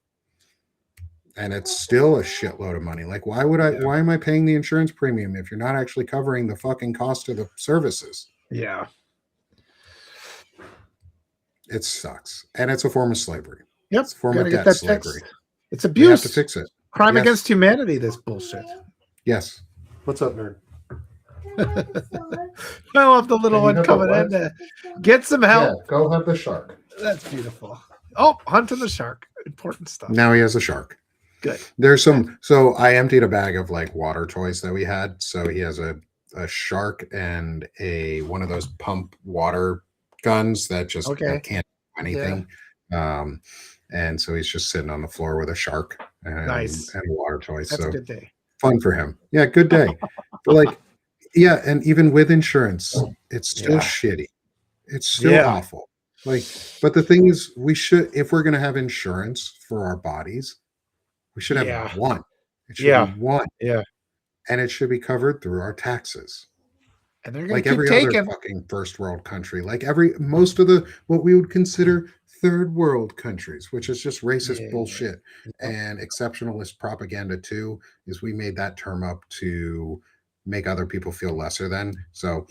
And it's still a shitload of money. Like, why am I paying the insurance premium if you're not actually covering the fucking cost of the services? Yeah. It sucks. And it's a form of slavery. Yep. It's a form of debt slavery. It's abuse. You have to fix it. Crime against humanity, this bullshit. Yes. What's up, nerd? I love the little one coming in to get some help. Yeah, go have the shark. That's beautiful. Oh, hunting the shark. Important stuff. Now he has a shark. Good. There's some. So I emptied a bag of like water toys that we had. So he has a shark and one of those pump water guns that just can't do anything. Yeah. And so he's just sitting on the floor with a shark and water toys. That's so a good day. Fun for him. Yeah, good day. But like, yeah, and even with insurance, it's still shitty. It's still awful. Like, but the thing is, we should, if we're going to have insurance for our bodies, we should have one. It should be one. Yeah. And it should be covered through our taxes. And they're going like to every other fucking first world country, like most of the what we would consider third world countries, which is just racist bullshit and exceptionalist propaganda too. Is we made that term up to make other people feel lesser than. So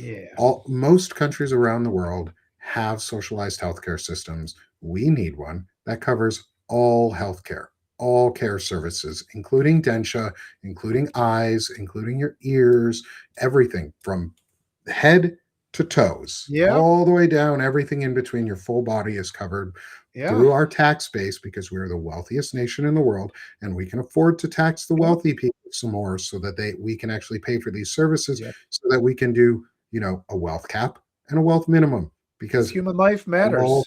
most countries around the world have socialized healthcare systems. We need one that covers all healthcare, all care services, including dentia, including eyes, including your ears, everything from head to toes, all the way down. Everything in between your full body is covered through our tax base, because we're the wealthiest nation in the world, and we can afford to tax the wealthy people some more so that we can actually pay for these services, so that we can do, a wealth cap and a wealth minimum, because human life matters.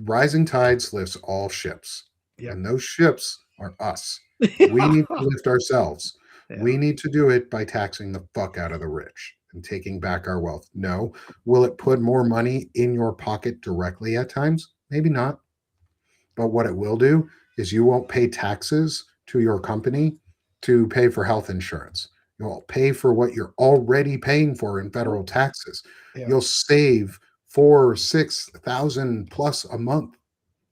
Rising tides lifts all ships, and those ships are us. We need to lift ourselves. We need to do it by taxing the fuck out of the rich and taking back our wealth. No. Will it put more money in your pocket directly at times? Maybe not. But what it will do is you won't pay taxes to your company to pay for health insurance. You'll pay for what you're already paying for in federal taxes. You'll save $4,000-6,000 plus a month.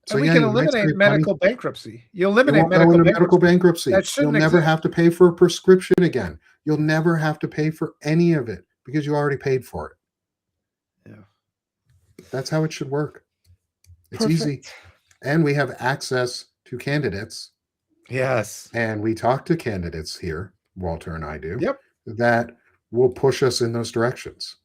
So we can eliminate medical bankruptcy. You eliminate medical bankruptcy. You'll never have to pay for a prescription again. You'll never have to pay for any of it because you already paid for it. Yeah. That's how it should work. It's easy. And we have access to candidates. Yes. And we talk to candidates here, Walter and I do, that will push us in those directions.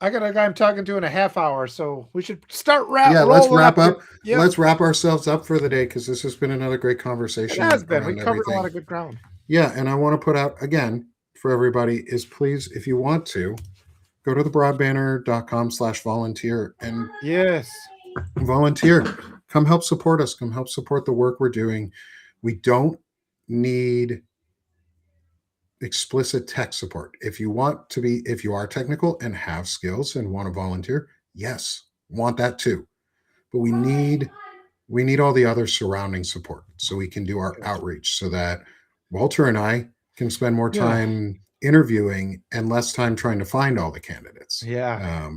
I got a guy I'm talking to in a half hour, so we should start wrapping. Let's wrap up. Let's wrap ourselves up for the day, because this has been another great conversation. It has been. We covered a lot of good ground. Yeah, and I want to put out again for everybody is, please, if you want to, go to thebroadbanner.com/volunteer and volunteer. Come help support us. Come help support the work we're doing. We don't need explicit tech support. If you want to be, if you are technical and have skills and want to volunteer, yes, want that too. But we need all the other surrounding support so we can do our Gotcha. outreach so that Walter and I can spend more Yeah. time interviewing and less time trying to find all the candidates. Yeah.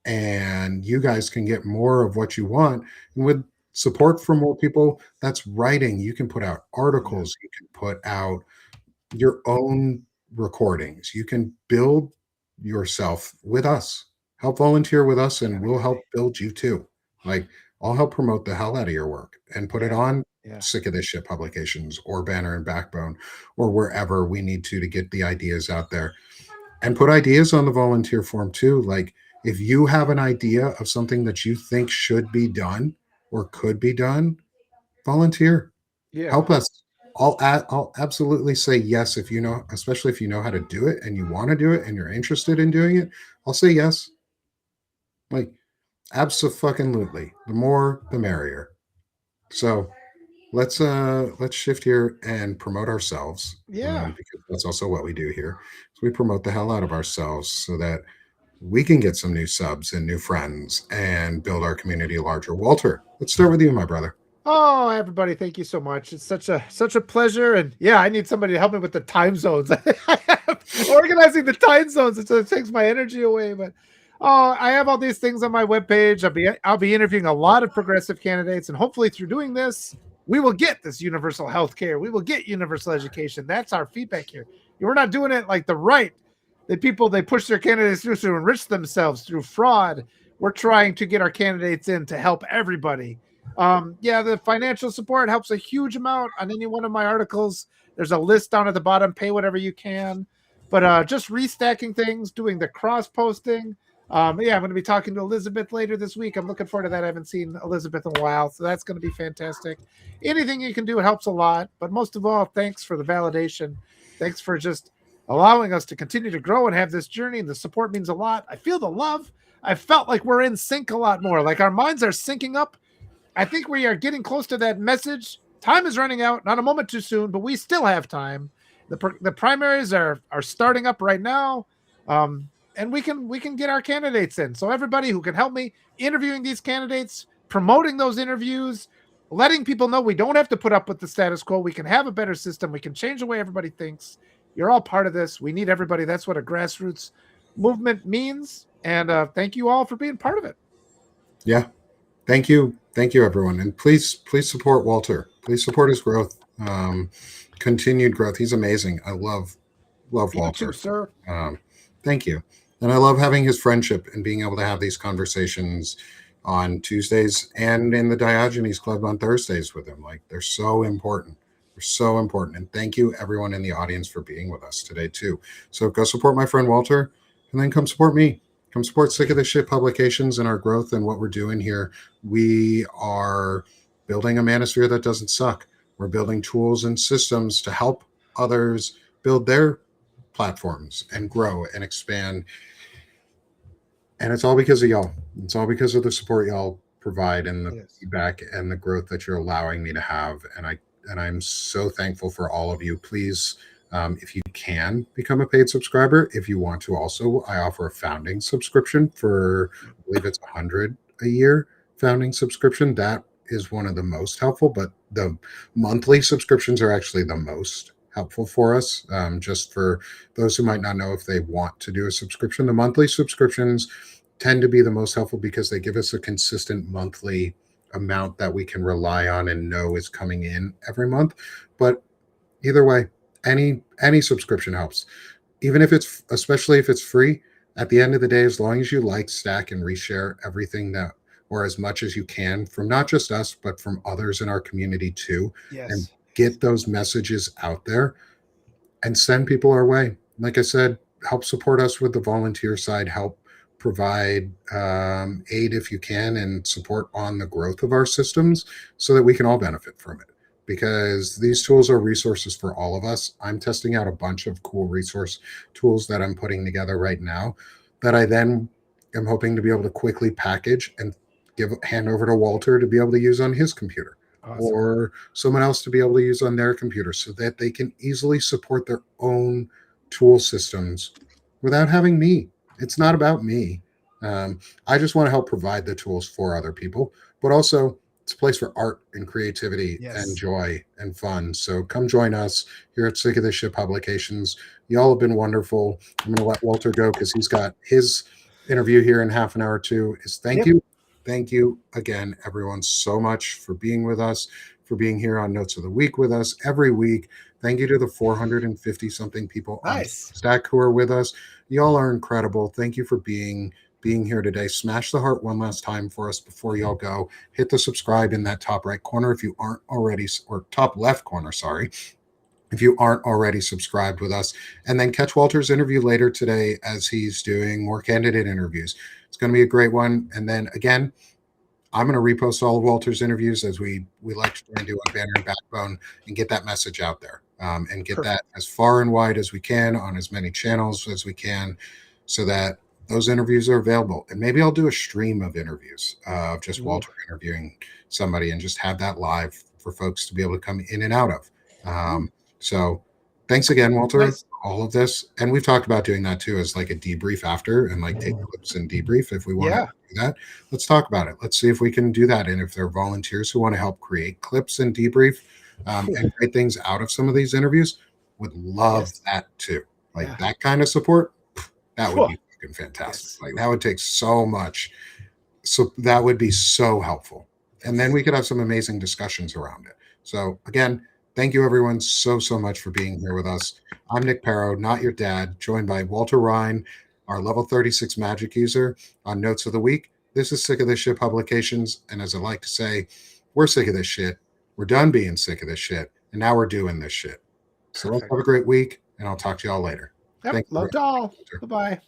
And you guys can get more of what you want. And with support from more people, that's writing. You can put out articles, you can put out your own recordings. You can build yourself with us. Help volunteer with us, and we'll help build you too. Like, I'll help promote the hell out of your work and put it on Yeah. Sick of This Shit publications or Banner and Backbone or wherever we need to get the ideas out there. And put ideas on the volunteer form too. Like, if you have an idea of something that you think should be done or could be done, volunteer. Yeah. Help us. I'll absolutely say yes if you know, especially if you know how to do it and you want to do it and you're interested in doing it. I'll say yes. Like, absolutely. The more, the merrier. So let's shift here and promote ourselves, Yeah. because that's also what we do here. So we promote the hell out of ourselves so that we can get some new subs and new friends and build our community larger. Walter, let's start with you, my brother. Oh, everybody, thank you so much. It's such a pleasure. And yeah, I need somebody to help me with the time zones. Organizing the time zones, it takes my energy away. But I have all these things on my webpage. I'll be interviewing a lot of progressive candidates, and hopefully through doing this, we will get this universal health care. We will get universal education. That's our feedback here. We're not doing it like the right. The people they push their candidates through to enrich themselves through fraud. We're trying to get our candidates in to help everybody. Yeah, the financial support helps a huge amount on any one of my articles. There's a list down at the bottom. Pay whatever you can. But just restacking things, doing the cross posting. Yeah, I'm going to be talking to Elizabeth later this week. I'm looking forward to that. I haven't seen Elizabeth in a while, so that's going to be fantastic. Anything you can do, it helps a lot. But most of all, thanks for the validation. Thanks for just allowing us to continue to grow and have this journey. And the support means a lot. I feel the love. I felt like we're in sync a lot more. Like our minds are syncing up. I think we are getting close to that message. Time is running out, not a moment too soon, but we still have time. The primaries are starting up right now, and we can get our candidates in. So everybody who can help me interviewing these candidates, promoting those interviews, letting people know we don't have to put up with the status quo. We can have a better system. We can change the way everybody thinks. You're all part of this. We need everybody. That's what a grassroots movement means. And thank you all for being part of it. Yeah. Thank you, everyone, and please support Walter. Please support his growth, continued growth. He's amazing. I love You Walter. too, sir. Thank you, and I love having his friendship and being able to have these conversations on Tuesdays and in the Diogenes Club on Thursdays with him. Like, they're so important. They're so important, and thank you, everyone in the audience, for being with us today too. So go support my friend Walter, and then come support me. Come support Sick of This Shit publications and our growth and what we're doing here. We are building a manosphere that doesn't suck. We're building tools and systems to help others build their platforms and grow and expand. And it's all because of y'all. It's all because of the support y'all provide and the feedback and the growth that you're allowing me to have. And I'm so thankful for all of you. Please, if you can become a paid subscriber, if you want to also, I offer a founding subscription for, I believe it's $100 a year founding subscription. That is one of the most helpful, but the monthly subscriptions are actually the most helpful for us. Just for those who might not know if they want to do a subscription, the monthly subscriptions tend to be the most helpful because they give us a consistent monthly amount that we can rely on and know is coming in every month. But either way, any subscription helps, even if it's, especially if it's free. At the end of the day, as long as you like, stack, and reshare everything that, or as much as you can, from not just us but from others in our community too, and get those messages out there and send people our way. Like I said, help support us with the volunteer side, help provide aid if you can, and support on the growth of our systems so that we can all benefit from it. Because these tools are resources for all of us. I'm testing out a bunch of cool resource tools that I'm putting together right now that I then am hoping to be able to quickly package and hand over to Walter to be able to use on his computer. Awesome. or someone else to be able to use on their computer so that they can easily support their own tool systems without having me. It's not about me. I just want to help provide the tools for other people, but also it's a place for art and creativity and Yes. joy and fun. So come join us here at Sick of This Shit Publications. Y'all have been wonderful. I'm going to let Walter go because he's got his interview here in half an hour too. Thank you. Thank you again, everyone, so much for being with us, for being here on Notes of the Week with us every week. Thank you to the 450 something people on Stack who are with us. Y'all are incredible. Thank you for being here today. Smash the heart one last time for us before y'all go. Hit the subscribe in that top right corner if you aren't already, or top left corner, sorry, if you aren't already subscribed with us. And then catch Walter's interview later today as he's doing more candidate interviews. It's going to be a great one. And then again, I'm going to repost all of Walter's interviews as we like to try and do on Banner and Backbone and get that message out there, and get that as far and wide as we can on as many channels as we can, so that those interviews are available. And maybe I'll do a stream of interviews of just Walter interviewing somebody and just have that live for folks to be able to come in and out of. So thanks again, Walter. All of this, and we've talked about doing that too as like a debrief after, and like take clips and debrief if we want to do that. Let's talk about it. Let's see if we can do that, and if there are volunteers who want to help create clips and debrief and create things out of some of these interviews, would love that too. Like that kind of support, that would be fucking fantastic. Like that would take so much, so that would be so helpful, and then we could have some amazing discussions around it. So again, thank you everyone so much for being here with us. I'm Nick Paro, not your dad, joined by Walter Ryan, our level 36 magic user, on Notes of the Week. This is Sick of This Shit Publications, and as I like to say, we're sick of this shit. We're done being sick of this shit, and now we're doing this shit. So let's have a great week, and I'll talk to y'all later. Love y'all. Bye-bye.